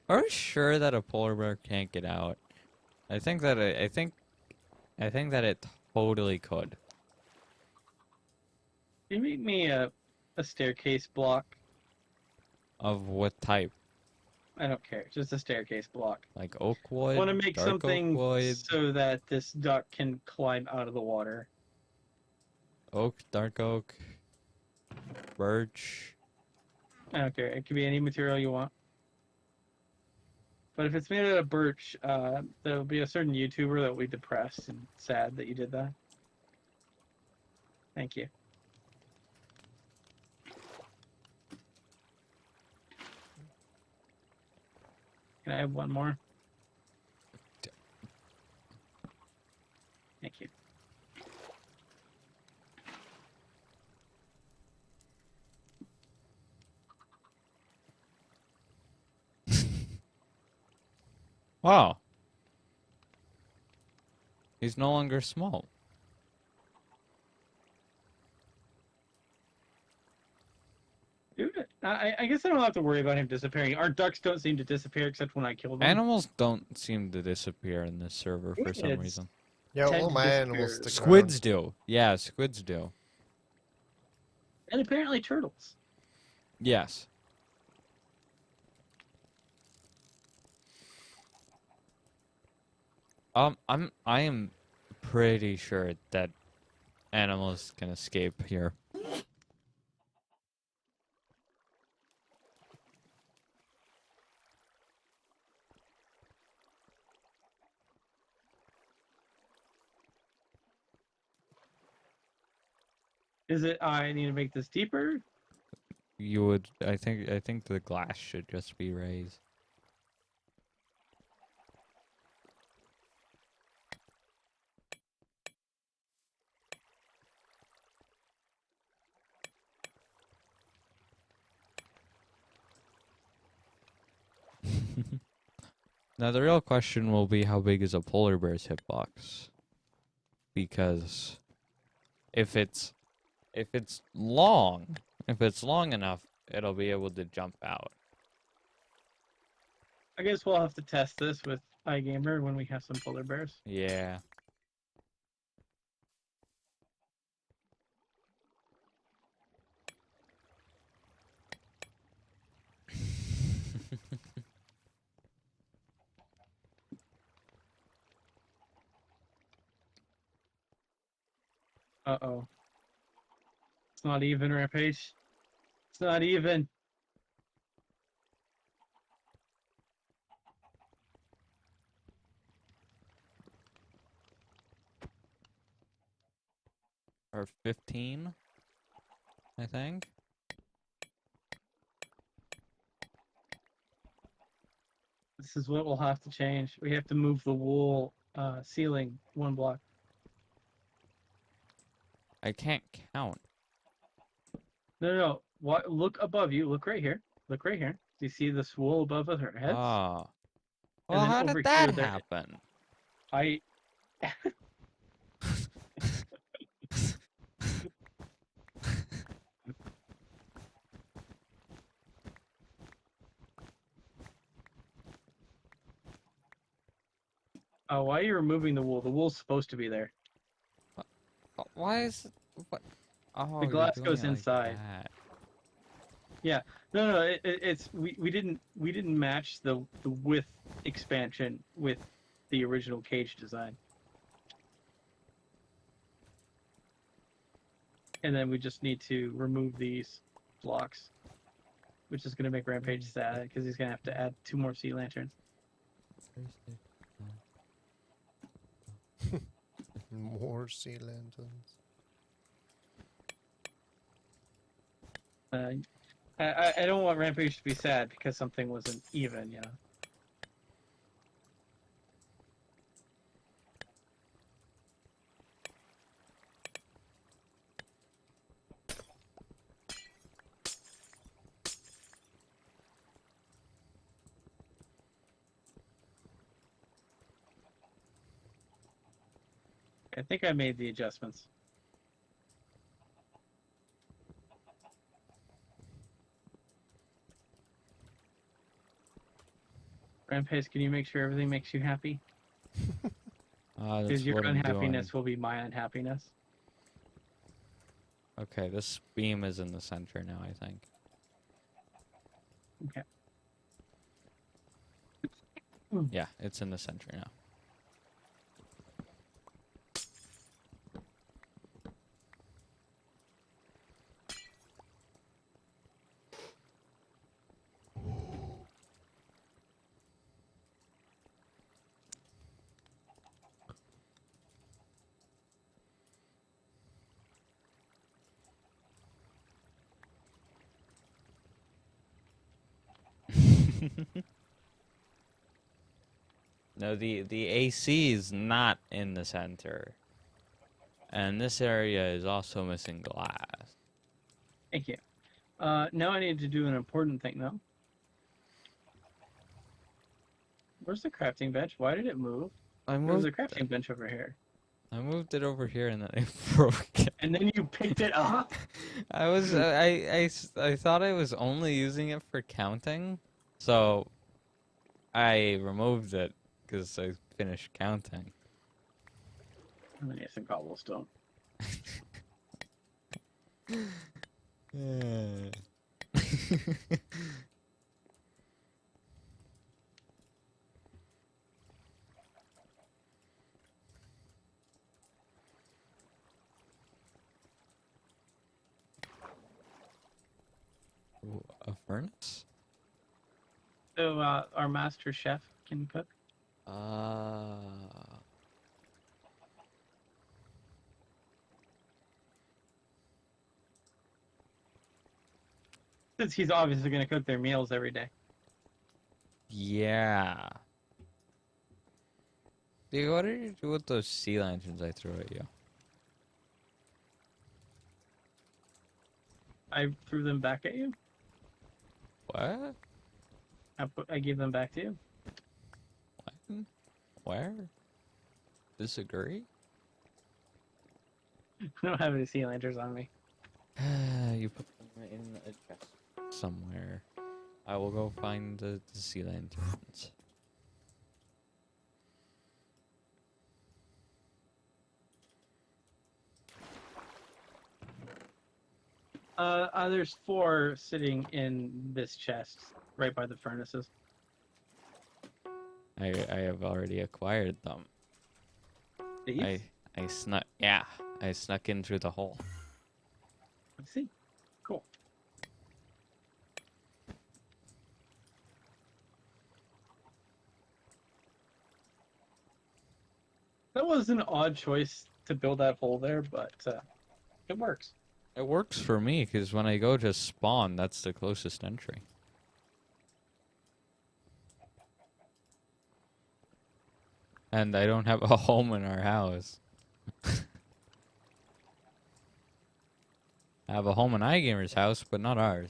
Are you sure that a polar bear can't get out? I think that I think that it totally could.
Can you make me a staircase block?
Of what type?
I don't care. Just a staircase block.
Like
I
oak wood,
want to make
dark oak
something
wood,
so that this duck can climb out of the water.
oak, dark oak, birch.
I don't care. It could be any material you want. But if it's made out of birch, there'll be a certain YouTuber that will be depressed and sad that you did that. Thank you. Can I have one more? Thank you.
Wow. He's no longer small.
Dude, I guess I don't have to worry about him disappearing. Our ducks don't seem to disappear except when I kill them.
Animals don't seem to disappear in this server for some
Squids
reason.
Yeah,
tend
all
to
my
disappear.
animals stick
Squids do. Yeah, squids do.
And apparently turtles.
Yes. I am pretty sure that animals can escape here.
Is it I need to make this deeper?
You would, I think the glass should just be raised. Now the real question will be how big is a polar bear's hitbox? Because if it's long, if it's long enough, it'll be able to jump out.
I guess we'll have to test this with iGamer when we have some polar bears.
Yeah.
Uh-oh. It's not even, Rampage. It's not even.
Or 15, I think.
This is what we'll have to change. We have to move the wool ceiling 1 block.
I can't count.
No. What? Look above you. Look right here. Look right here. Do you see this wool above our heads?
Oh.
And
Well,
then
how
over
did that
here, there-
happen?
I. Oh, why are you removing the wool? The wool's supposed to be there.
Why is it, what? Oh,
The
you're
glass
doing
goes
it like
inside.
that.
No. It's we didn't match the width expansion with the original cage design. And then we just need to remove these blocks, which is going to make Rampage sad because he's going to have to add 2 more sea lanterns.
More sea lanterns.
I don't want Rampage to be sad because something wasn't even, you know. I think I made the adjustments. Rampage, can you make sure everything makes you happy?
That's
Because your
what I'm
unhappiness
doing.
will be my unhappiness.
Okay, this beam is in the center now, I think.
Okay.
Yeah, it's in the center now. No, the AC is not in the center. And this area is also missing glass.
Thank you. Now I need to do an important thing, though. Where's the crafting bench? Why did it move?
I
There's
moved
a crafting bench over here.
I moved it over here and then it broke it.
And then you picked it up?
I thought I was only using it for counting. So I removed it because I finished counting.
I'm gonna need some cobblestone.
Ooh, a furnace?
So our master chef can cook. Since he's obviously gonna cook their meals every day.
Yeah. Dude, what did you do with those sea lanterns I threw at you?
I threw them back at you.
What?
I gave them back to you.
What? Where? Disagree?
I don't have any sea lanterns on me.
You put them in a chest somewhere. I will go find the sea lanterns.
There's 4 sitting in this chest, right by the furnaces.
I have already acquired them.
These?
I snuck, yeah, I snuck in through the hole.
I see. Cool. That was an odd choice to build that hole there, but it works.
It works for me because when I go to spawn, that's the closest entry. And I don't have a home in our house. I have a home in iGamer's house, but not ours.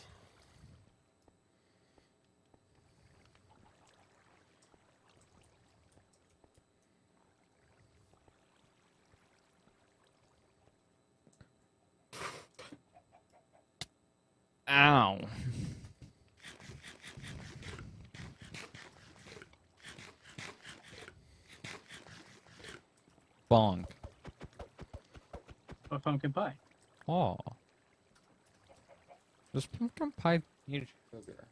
Ow. Bonk.
A pumpkin pie.
Oh. Does pumpkin pie need sugar?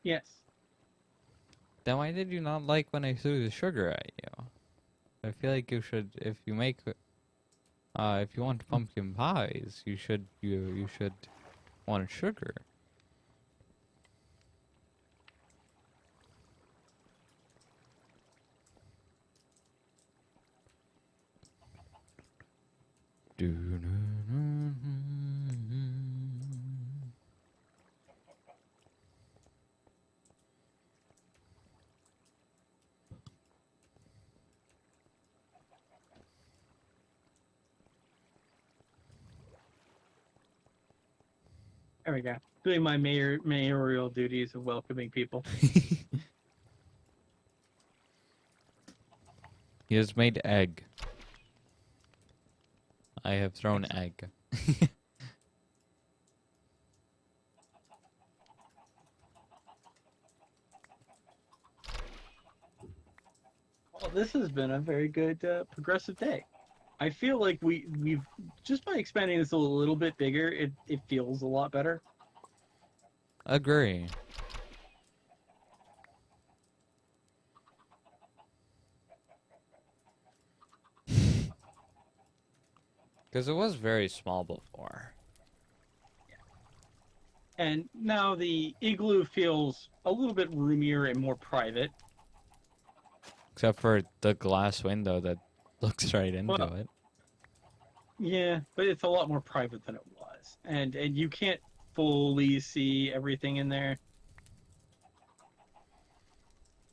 Yes.
Then why did you not like when I threw the sugar at you? I feel like you should, if you want pumpkin pies, you should want sugar.
There we go. Doing my mayoral duties of welcoming people.
He has made egg. I have thrown egg.
Well, this has been a very good progressive day. I feel like we've just by expanding this a little bit bigger, it feels a lot better.
Agree. Because it was very small before.
And now the igloo feels a little bit roomier and more private.
Except for the glass window that looks right into
Well,
it.
Yeah, but it's a lot more private than it was. And you can't fully see everything in there.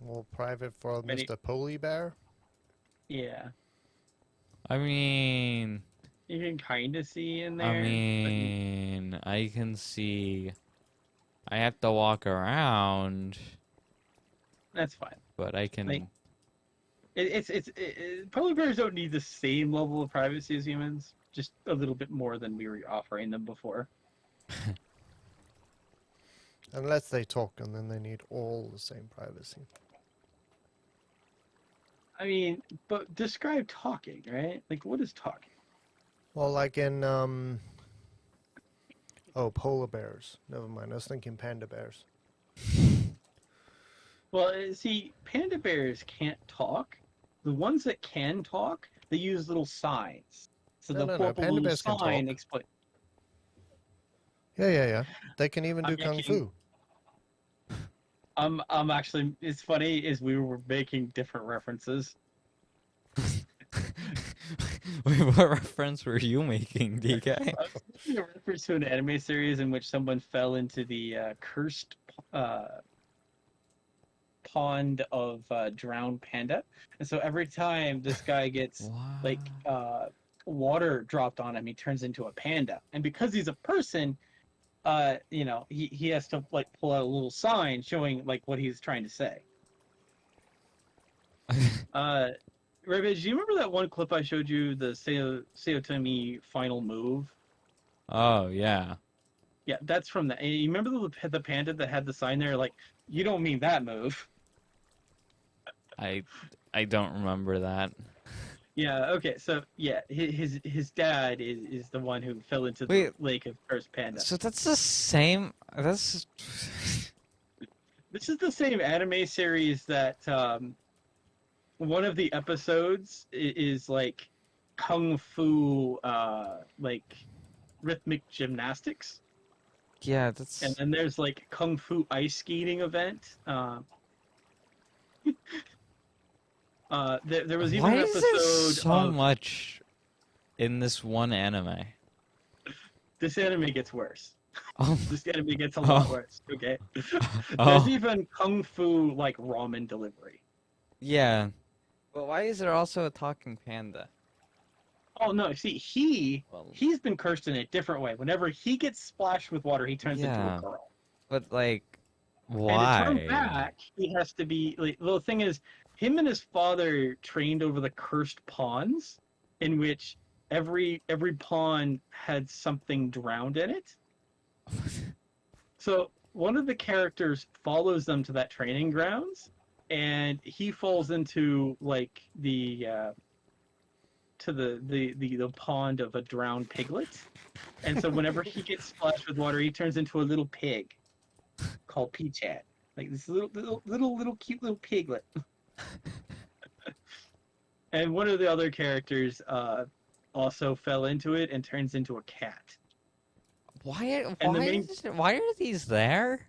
More private for
Many-
Mr. Poly Bear.
Yeah.
I mean...
You can kind of see in there.
I mean... I can see... I have to walk around,
That's fine.
but I can...
Like, polar bears don't need the same level of privacy as humans, just a little bit more than we were offering them before.
Unless they talk, and then they need all the same privacy.
I mean, but describe talking, right? Like, what is talking?
Well, like in, oh, polar bears. Never mind, I was thinking panda bears.
Well, see, panda bears can't talk. The ones that can talk, they use little signs. So
No,
they'll
no,
pull
no,
up a
panda
little
bears can
sign
talk.
explain.
Yeah. They can even do
I'm
kung
making-
fu.
I'm actually, it's funny, is we were making different references.
Wait, what reference were you making, DK?
I was making a reference to an anime series in which someone fell into the cursed pond of drowned panda, and so every time this guy gets like water dropped on him, he turns into a panda. And because he's a person, he has to like pull out a little sign showing like what he's trying to say. Ravage, do you remember that one clip I showed you, the Seotomi final move?
Oh yeah.
Yeah, that's from the. You remember the panda that had the sign there, like, you don't mean that move.
I don't remember that.
Yeah. Okay. So yeah, his dad is the one who fell into the
Wait.
lake of cursed panda.
So that's the same. That's
This is the same anime series that one of the episodes is like kung fu, like rhythmic gymnastics.
yeah. That's
And then there's like kung fu ice skating event. There was even
why
an
is there
episode
so
of
much in this one anime?
this anime gets worse.
Oh,
This anime gets a lot
Oh.
worse. Okay,
oh.
there's even kung fu like ramen delivery.
Yeah. But why is there also a talking panda?
Oh no! See,
Well,
he's been cursed in a different way. Whenever he gets splashed with water, he turns into
Yeah.
a girl.
but like,
And to
why?
turn back, he has to be like. Well, the thing is, him and his father trained over the cursed ponds, in which every pond had something drowned in it. So one of the characters follows them to that training grounds, and he falls into like the pond of a drowned piglet. And so whenever he gets splashed with water, he turns into a little pig called Peachad, like this little cute little piglet. And one of the other characters also fell into it and turns into a cat.
Why?
And the
Why?
main-
Why are these there?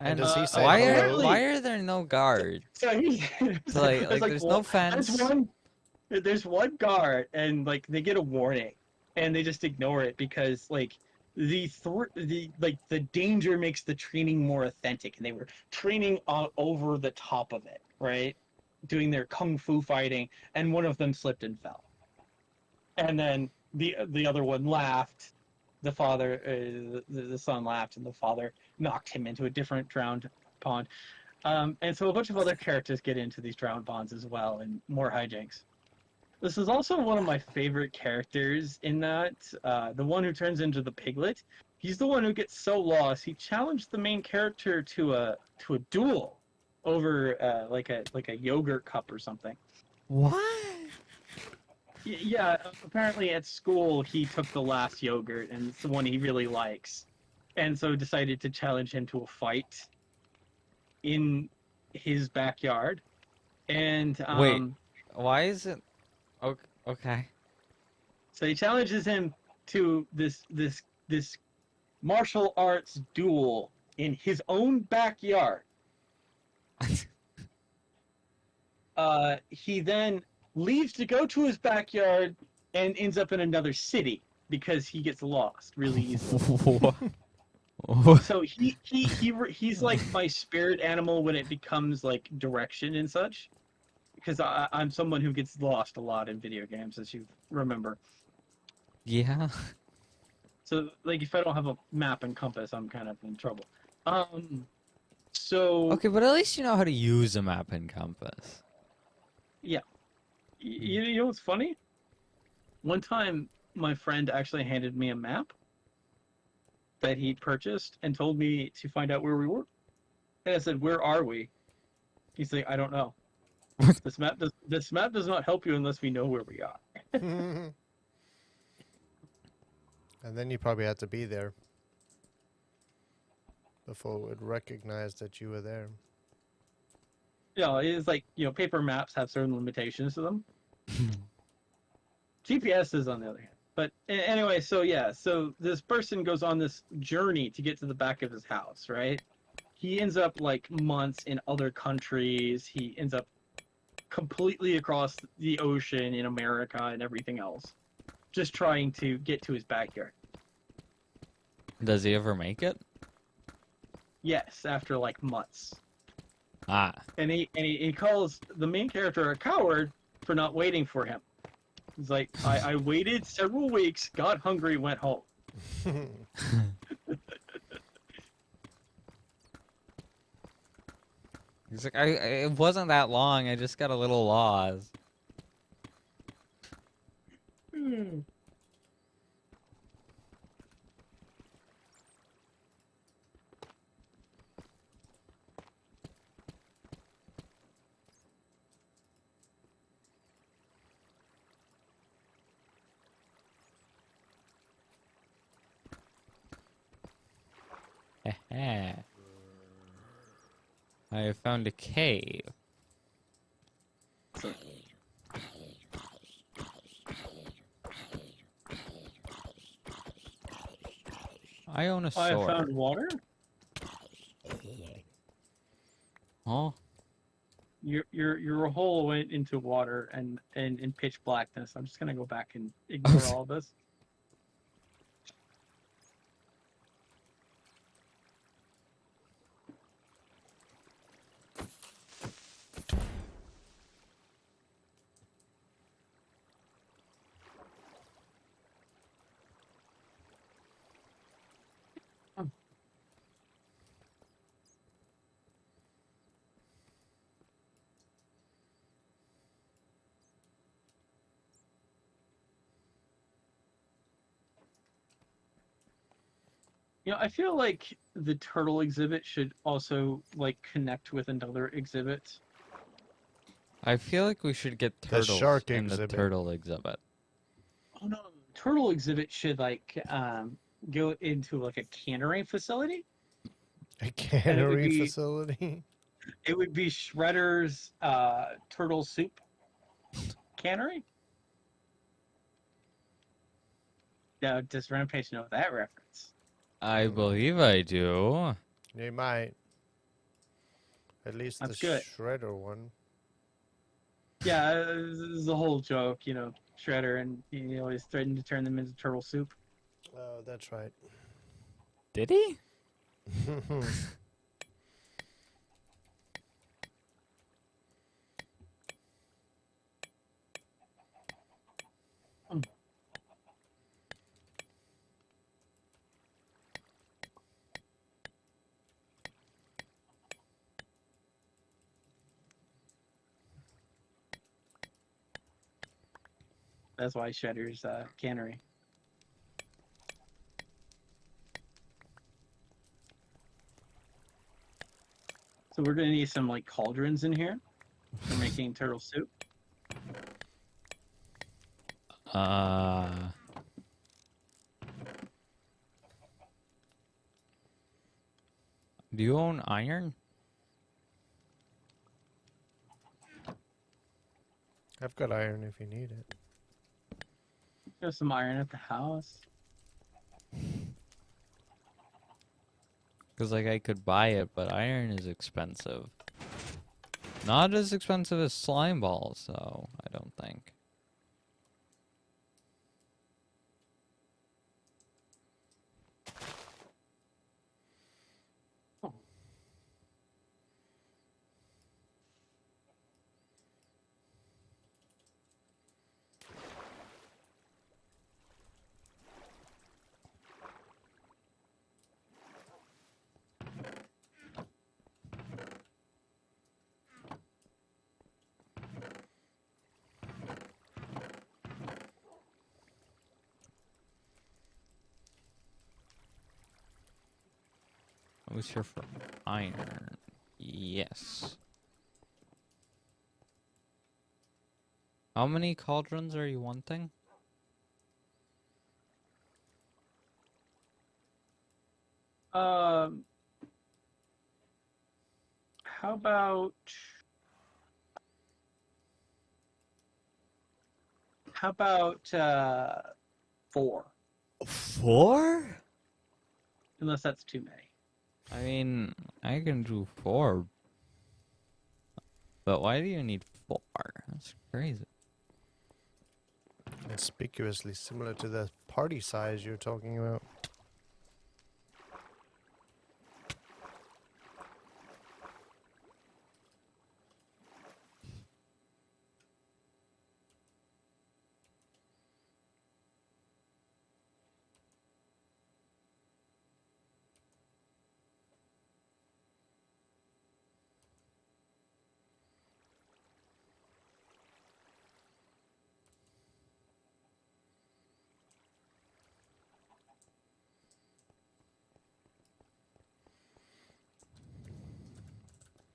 And does he say
why
hello?
are why are there no guards?
So he's
So, like,
there's
there's no fence.
There's one guard, and like they get a warning, and they just ignore it because like the danger makes the training more authentic, and they were training over the top of it, right? Doing their kung fu fighting, and one of them slipped and fell, and then the other one laughed. The father, the son laughed, and the father knocked him into a different drowned pond. And so a bunch of other characters get into these drowned ponds as well, and more hijinks. This is also one of my favorite characters in that, the one who turns into the piglet. He's the one who gets so lost. He challenged the main character to a duel over like a yogurt cup or something.
What?
Yeah, apparently at school he took the last yogurt, and it's the one he really likes, and so decided to challenge him to a fight in his backyard. And
Wait. Why is it? Okay.
so he challenges him to this martial arts duel in his own backyard. He then leaves to go to his backyard and ends up in another city because he gets lost really easily. So he's like my spirit animal when it becomes like direction and such, because I'm someone who gets lost a lot in video games, as you remember.
Yeah.
So like if I don't have a map and compass, I'm kind of in trouble. So
Okay, but at least you know how to use a map and compass.
you know what's funny? One time my friend actually handed me a map that he purchased and told me to find out where we were. And I said, "Where are we?" He's like, "I don't know. This map does not help you unless we know where we are."
And then you probably had to be there before it would recognize that you were there.
It's like, paper maps have certain limitations to them. GPS is on the other hand. But anyway, so this person goes on this journey to get to the back of his house, right? He ends up like months in other countries. He ends up completely across the ocean in America and everything else, just trying to get to his backyard.
Does he ever make it?
Yes, after like months.
Ah.
And he calls the main character a coward for not waiting for him. He's like, I waited several weeks, got hungry, went home.
He's like, it wasn't that long. I just got a little lost.
Hmm.
I have found a cave. I own a
I have
sword.
found water.
Huh?
Your hole went into water and in pitch blackness. I'm just gonna go back and ignore all of this. You know, I feel like the turtle exhibit should also like connect with another exhibit.
I feel like we should get
The
turtles
shark
in the
exhibit.
turtle exhibit.
Oh no, turtle exhibit should like go into like a cannery facility.
A
would
cannery
be-
facility.
It would be Shredder's turtle soup cannery. Now, does Rampage know that reference?
I believe I do.
They might. At least
That's
the
good.
shredder one.
Yeah, this is the whole joke, you know, Shredder, and he always threatened to turn them into turtle soup.
Oh, that's right.
Did he?
That's why Shredder's cannery. So we're gonna need some like cauldrons in here for making turtle soup.
Do you own iron?
I've got iron if you need it.
There's some iron at the house.
Because, like, I could buy it, but iron is expensive. Not as expensive as slime balls, though, I don't think. I was here for iron. Yes. How many cauldrons are you wanting?
How about how about 4?
4?
Unless that's too many.
I mean, I can do 4. But why do you need 4? That's crazy.
Conspicuously similar to the party size you're talking about.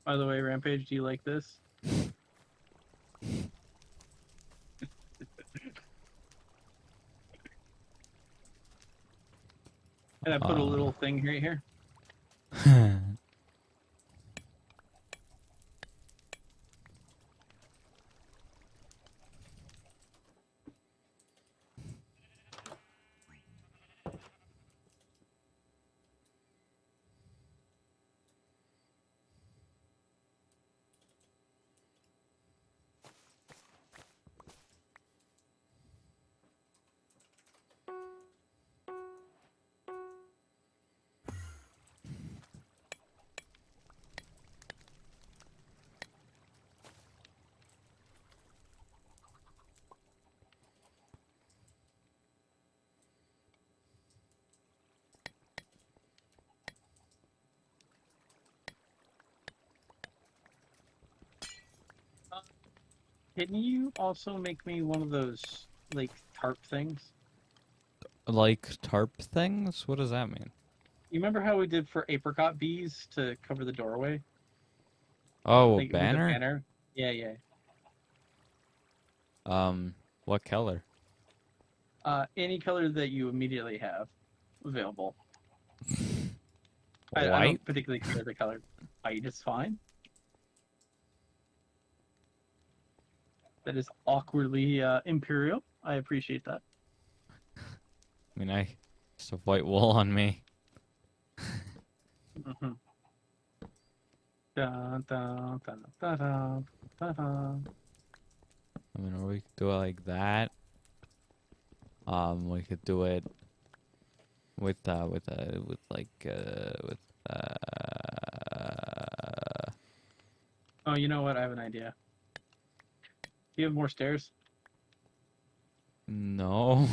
By the way, Rampage, do you like this? And I put a little thing right here. Can you also make me one of those, like, tarp things?
Like tarp things? What does that mean?
You remember how we did for apricot bees to cover the doorway?
Oh, a
Like, with the
banner?
banner? Yeah, yeah.
What color?
Any color that you immediately have available. I
White?
don't particularly care the color. White is fine. That is awkwardly imperial. I appreciate that.
I mean, I just have white wool on me.
Mm-hmm. Dun, dun, dun, dun, dun, dun, dun.
I mean, or we could do it like that. We could do it with
Oh, you know what? I have an idea. Do you have more stairs?
no.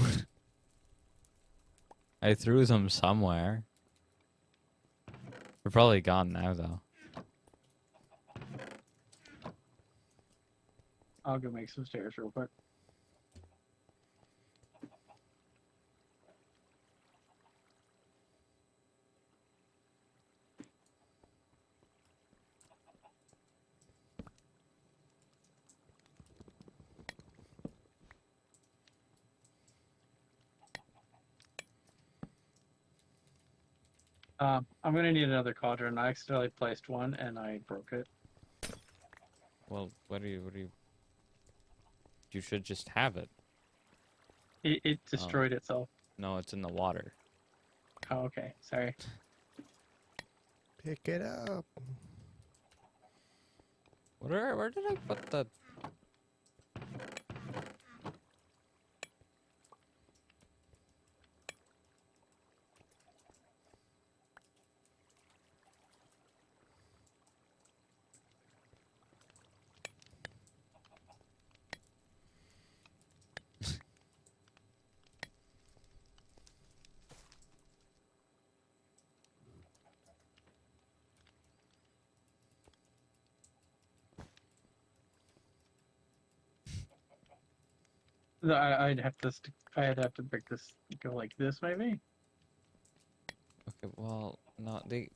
I threw them somewhere. They're probably gone now, though.
I'll go make some stairs real quick. I'm gonna need another cauldron. I accidentally placed one and I broke it.
Well, what do you... You should just have it.
It destroyed itself.
No, it's in the water.
Oh, okay. Sorry.
Pick it up.
Where did I put the...
I'd have to. I'd have to break this. Go like this, maybe.
Okay, well, no, dig.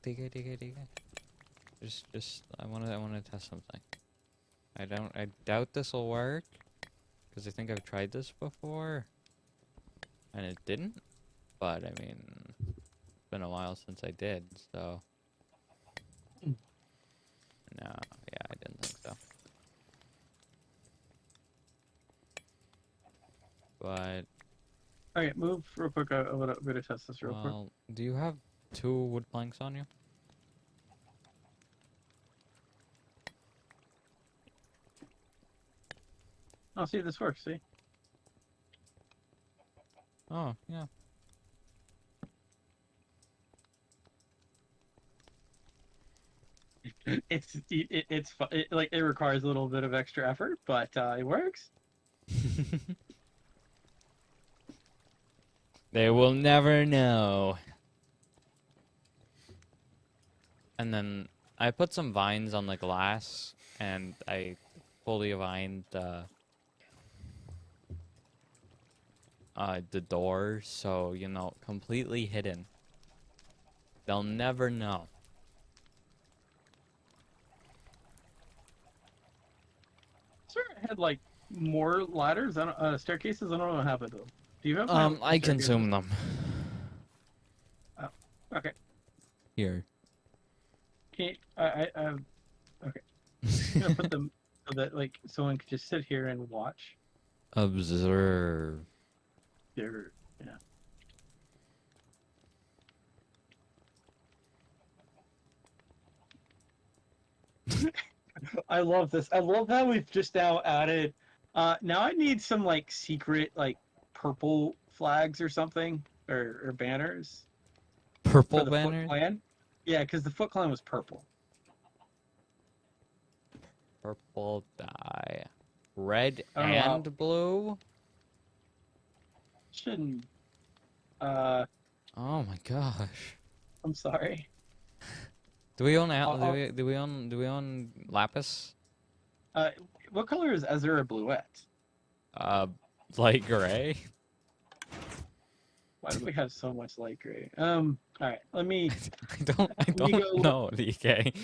Just, I wanna test something. I doubt this will work, because I think I've tried this before, and it didn't, but, I mean, it's been a while since I did, so, no, yeah, I didn't think so. But,
Okay, move real quick. I'm gonna test this real quick.
well, do you have 2 wood planks on you?
Oh, see, this works. See.
Oh, yeah.
Like it requires a little bit of extra effort, but it works.
They will never know. And then I put some vines on the glass, and I fully vined the door, so, you know, completely hidden. They'll never know.
had like more ladders, staircases. I don't know what happened to them. Do you have my
I
staircases?
consume them.
Oh, okay.
Here.
Okay. I'm gonna put them so that like someone could just sit here and watch.
Observe.
There, yeah. I love this. I love how we've just now added. Now I need some like secret like purple flags or something or banners for
Purple
the Foot
banner?
Clan. Yeah, because the Foot Clan was purple.
Purple dye. Red
I don't know how.
and blue?
Shouldn't.
Oh my gosh.
I'm sorry.
Do we own
I'll-
do we own lapis?
Uh, what color is Ezra Bluette?
Uh, light gray.
Why do we have so much light gray? All right. Let me.
I don't
We go-
know, DK.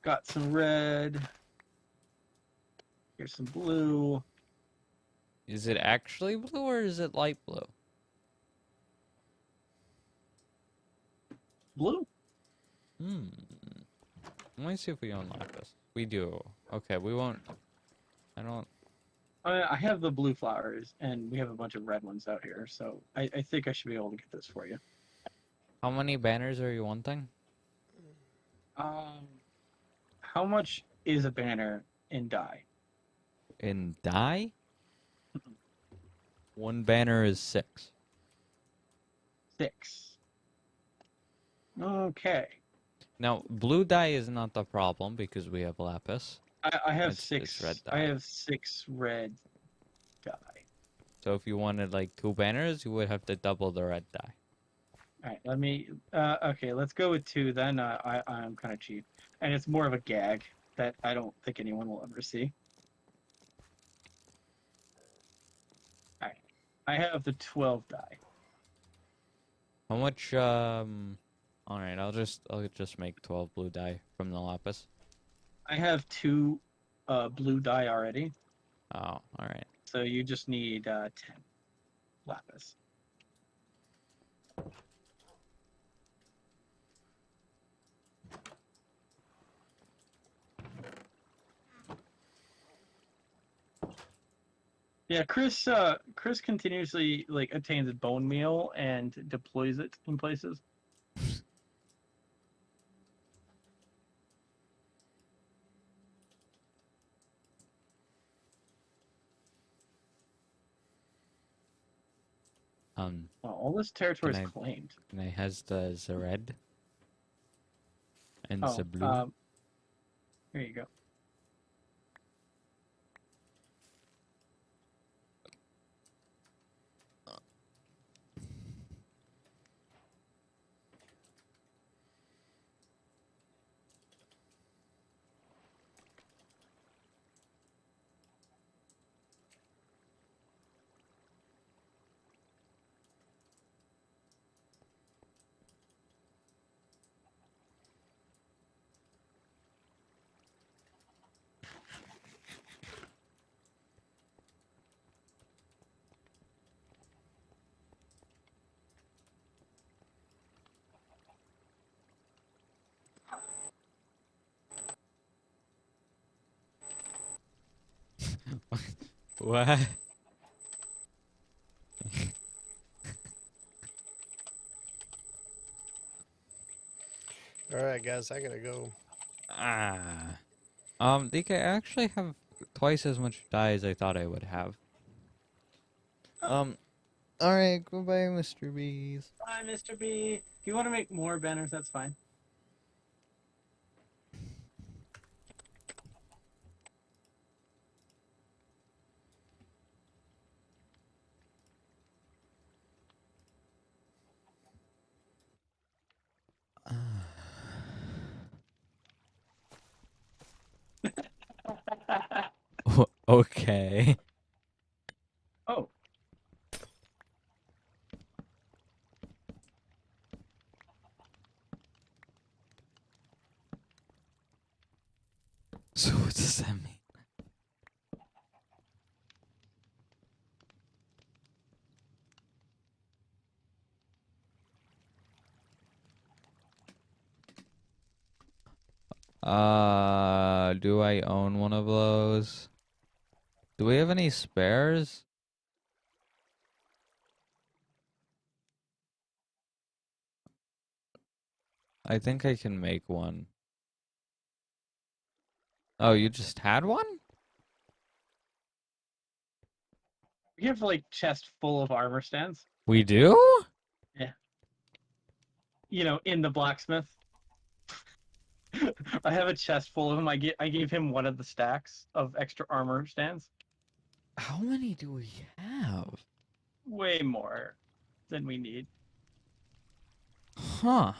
Got some red. Here's some blue.
Is it actually blue or is it light blue?
Blue.
Hmm. Let me see if we own lapis. We do. Okay, we won't. I don't.
I have the blue flowers, and we have a bunch of red ones out here, so I think I should be able to get this for you.
How many banners are you wanting?
How much is a banner in dye?
In dye? One banner is 6.
6. Okay.
Now, blue dye is not the problem because we have lapis.
I have
It's
6.
red
I
dye.
have 6 red dye.
So if you wanted like 2 banners, you would have to double the red dye.
All right. Let me. Okay. Let's go with 2 then. I'm kind of cheap, and it's more of a gag that I don't think anyone will ever see. All right. I have the 12 die.
How much? All right, I'll just make 12 blue dye from the lapis.
I have 2 blue die already,
Oh, all right.
so you just need 10 lapis. Yeah, Chris continuously like obtains bone meal and deploys it in places. Well, all this territory is
Can I-
claimed.
And it has the red and
Oh,
the blue.
here you go.
What?
All right, guys, I gotta go.
Ah. DK, I actually have twice as much dye as I thought I would have. Alright, goodbye, Mr. Bees.
Bye, Mr. B. If you want to make more banners, that's fine.
Okay.
Oh,
does that mean? Do I own one of those? Do we have any spares? I think I can make one. Oh, you just had one?
We have like chest full of armor stands.
We do?
Yeah. You know, in the blacksmith. I have a chest full of them. I gave him one of the stacks of extra armor stands.
How many do we have?
Way more than we need.
Huh.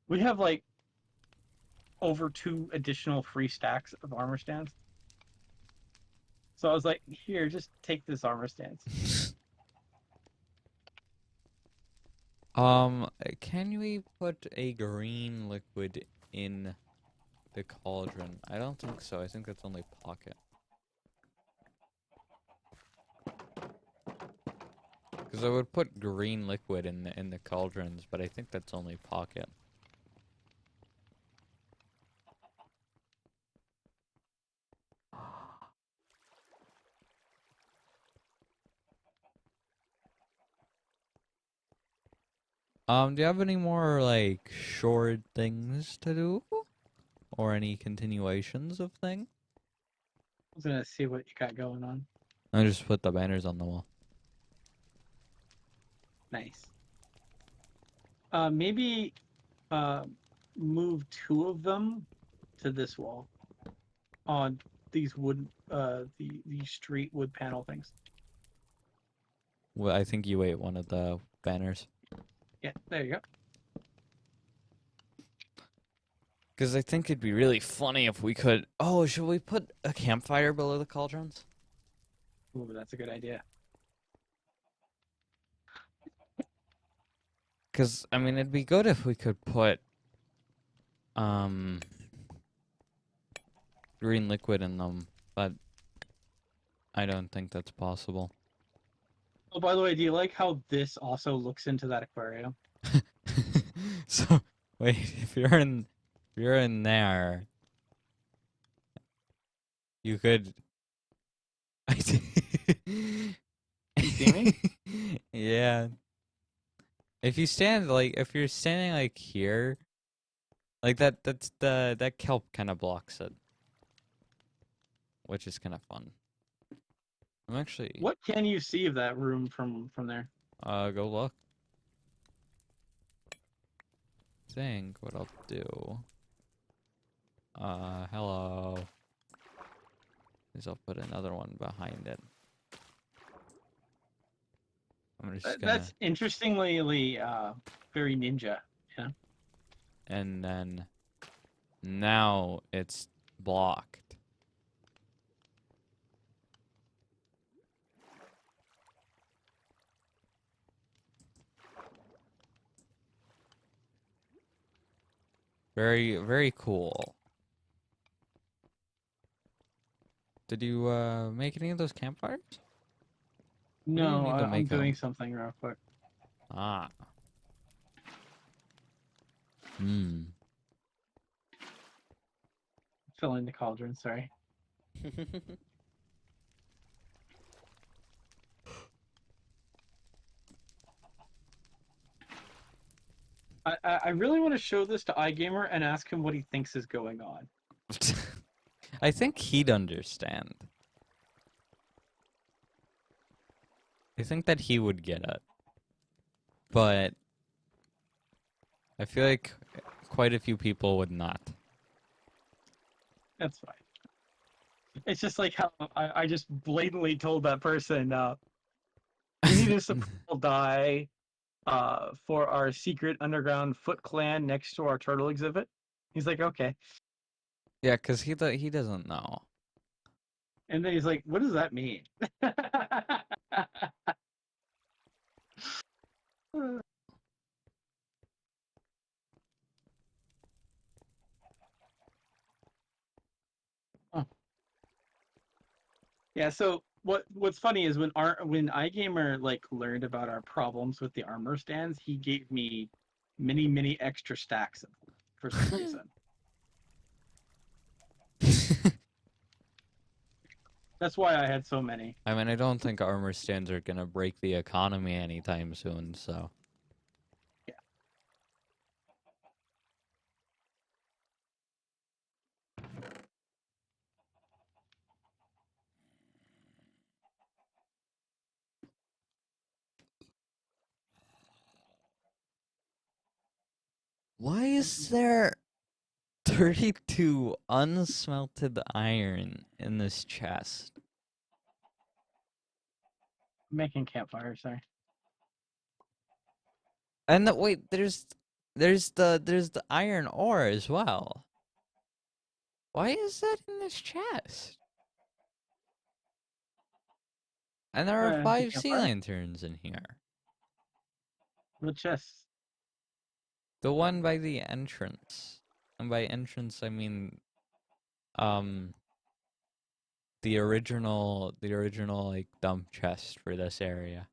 We have like over 2 additional free stacks of armor stands. So I was like, here, just take this armor stands.
Can we put a green liquid in the cauldron? I don't think so. I think that's only pocket. Because I would put green liquid in the cauldrons, but I think that's only pocket. Do you have any more, like, short things to do? Or any continuations of things?
I was gonna see what you got going on.
I just put the banners on the wall.
Nice. Maybe move 2 of them to this wall on these wood these street wood panel things.
Well, I think you ate one of the banners.
Yeah, there you go.
Because I think it'd be really funny if we could... Oh, should we put a campfire below the cauldrons?
Ooh, that's a good idea.
Because, I mean, it'd be good if we could put... green liquid in them, but I don't think that's possible.
Oh, by the way, do you like how this also looks into that aquarium?
So, wait, if you're in there, you could...
You see me?
Yeah. If you stand, like, if you're standing, like, here, like, that kelp kind of blocks it. Which is kind of fun. I'm actually...
What can you see of that room from there?
Go look. Think what I'll do. Hello. Is I'll put another one behind it. I'm just gonna...
That's interestingly very ninja. Yeah.
And then... Now it's blocked. Very, very cool. Did you, make any of those campfires?
No,
need to
I'm
make
doing
'em?
something real quick.
Ah. Hmm.
Filling the cauldron, sorry. I really want to show this to iGamer and ask him what he thinks is going on.
I think he'd understand. I think that he would get it. But I feel like quite a few people would not.
That's fine. It's just like how I just blatantly told that person, we need a supply die for our secret underground Foot Clan next to our turtle exhibit. He's like, okay.
Yeah, because he doesn't know.
And then he's like, what does that mean? Yeah, so what's funny is when iGamer like learned about our problems with the armor stands, he gave me many extra stacks of them for some reason. That's why I had so many.
I mean, I don't think armor stands are gonna break the economy anytime soon, so.
Yeah.
Why is there 32 unsmelted iron in this chest?
Making campfire, sorry.
And wait, there's the iron ore as well. Why is that in this chest? And there are
The
5 sea
campfire?
lanterns in here.
The chest.
The one by the entrance. And by entrance I mean um the original like dump chest for this area.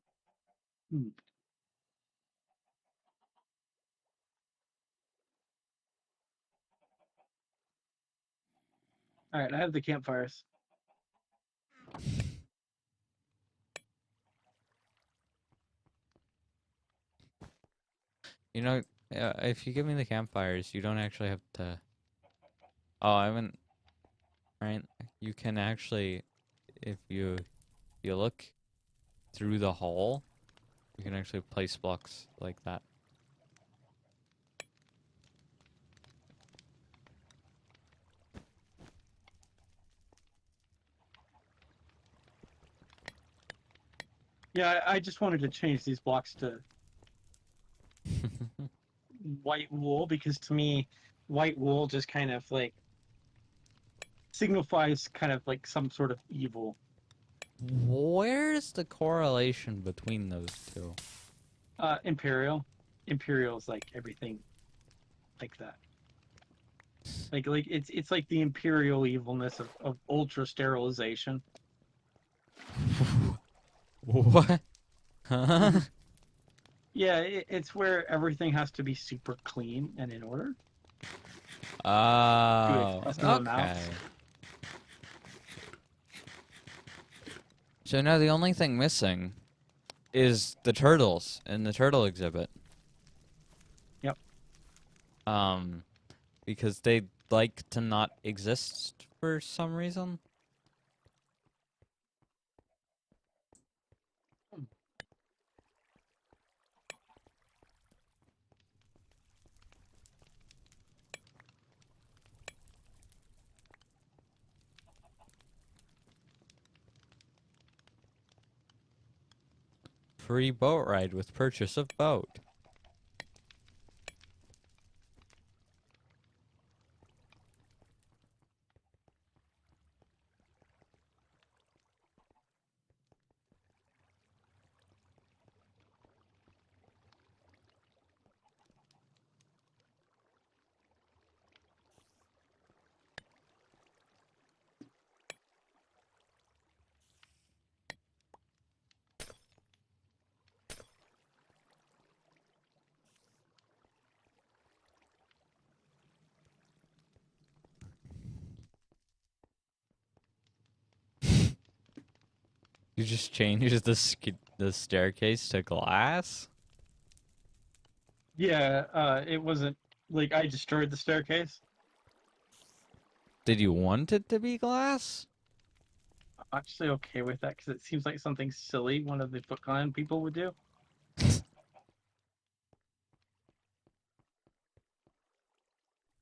Hmm. All right, I have the campfires.
You know, if you give me the campfires, you don't actually have to. Oh, I haven't. Right? You can actually, if you look through the hole, you can actually place blocks like that.
Yeah, I just wanted to change these blocks to white wool because to me, white wool just kind of like signifies kind of like some sort of evil.
Where's the correlation between those two?
Imperial. Imperial is like everything like that. Like it's like the imperial evilness of ultra sterilization.
What? Huh?
Yeah, it's where everything has to be super clean and in order to
Oh,
excessive
okay.
amounts.
So now the only thing missing is the turtles in the turtle exhibit.
Yep.
Because they like to not exist for some reason. Free boat ride with purchase of boat. You just changed the staircase to glass?
Yeah, it wasn't like I destroyed the staircase.
Did you want it to be glass?
I'm actually okay with that because it seems like something silly one of the Foot Clan people would do.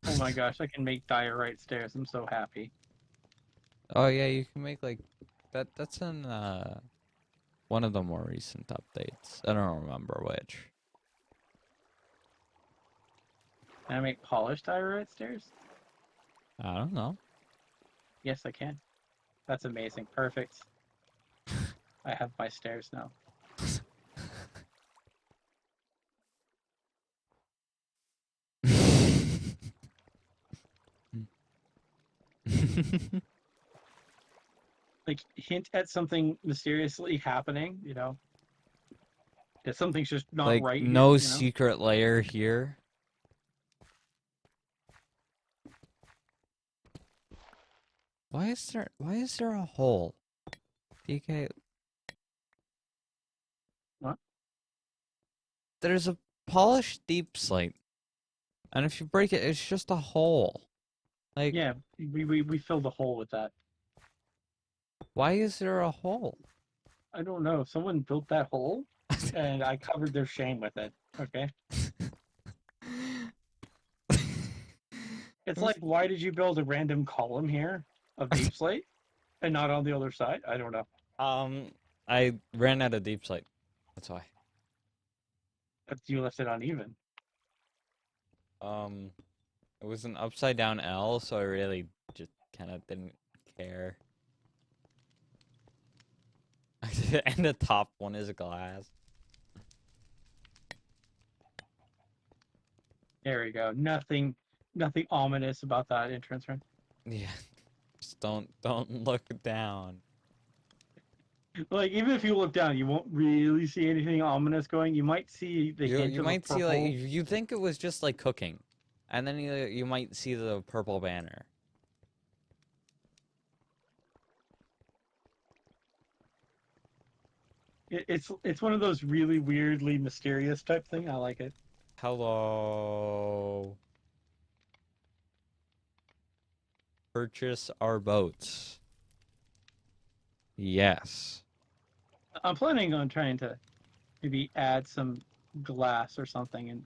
Oh my gosh, I can make diorite stairs. I'm so happy.
Oh yeah, you can make like that's in one of the more recent updates. I don't remember which.
Can I make polished diorite stairs?
I don't know.
Yes, I can. That's amazing. Perfect. I have my stairs now. like hint at something mysteriously happening, you know, that something's just not
Like,
right here,
no
you know.
secret layer here. Why is there a hole? DK,
What?
there's a polished deep slate. And if you break it, it's just a hole. Like,
Yeah, we filled a hole with that.
why is there a hole?
I don't know. Someone built that hole, and I covered their shame with it. Okay. It's like, why did you build a random column here of deep slate and not on the other side? I don't know.
Um, I ran out of deep slate. That's why.
But you left it uneven.
Um, it was an upside down L, so I really just kind of didn't care. And the top one is glass.
There we go. Nothing ominous about that entrance, right?
Yeah, just don't look down.
Like, even if you look down, you won't really see anything ominous going. You might see the hint
You
of a
might see like
purple.
you think it was just like cooking, and then you might see the purple banner.
It's one of those really weirdly mysterious type thing. I like it.
Hello. Purchase our boats. Yes.
I'm planning on trying to maybe add some glass or something and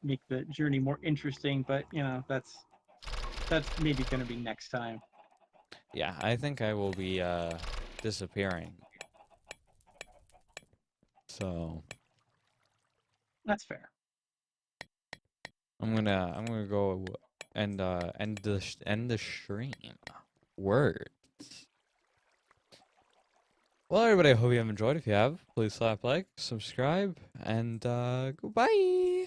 make the journey more interesting. But you know, that's maybe going to be next time.
Yeah, I think I will be disappearing. So
That's fair.
I'm gonna go and end the stream. Words. Well, everybody, I hope you have enjoyed. If you have, please slap like, subscribe, and goodbye.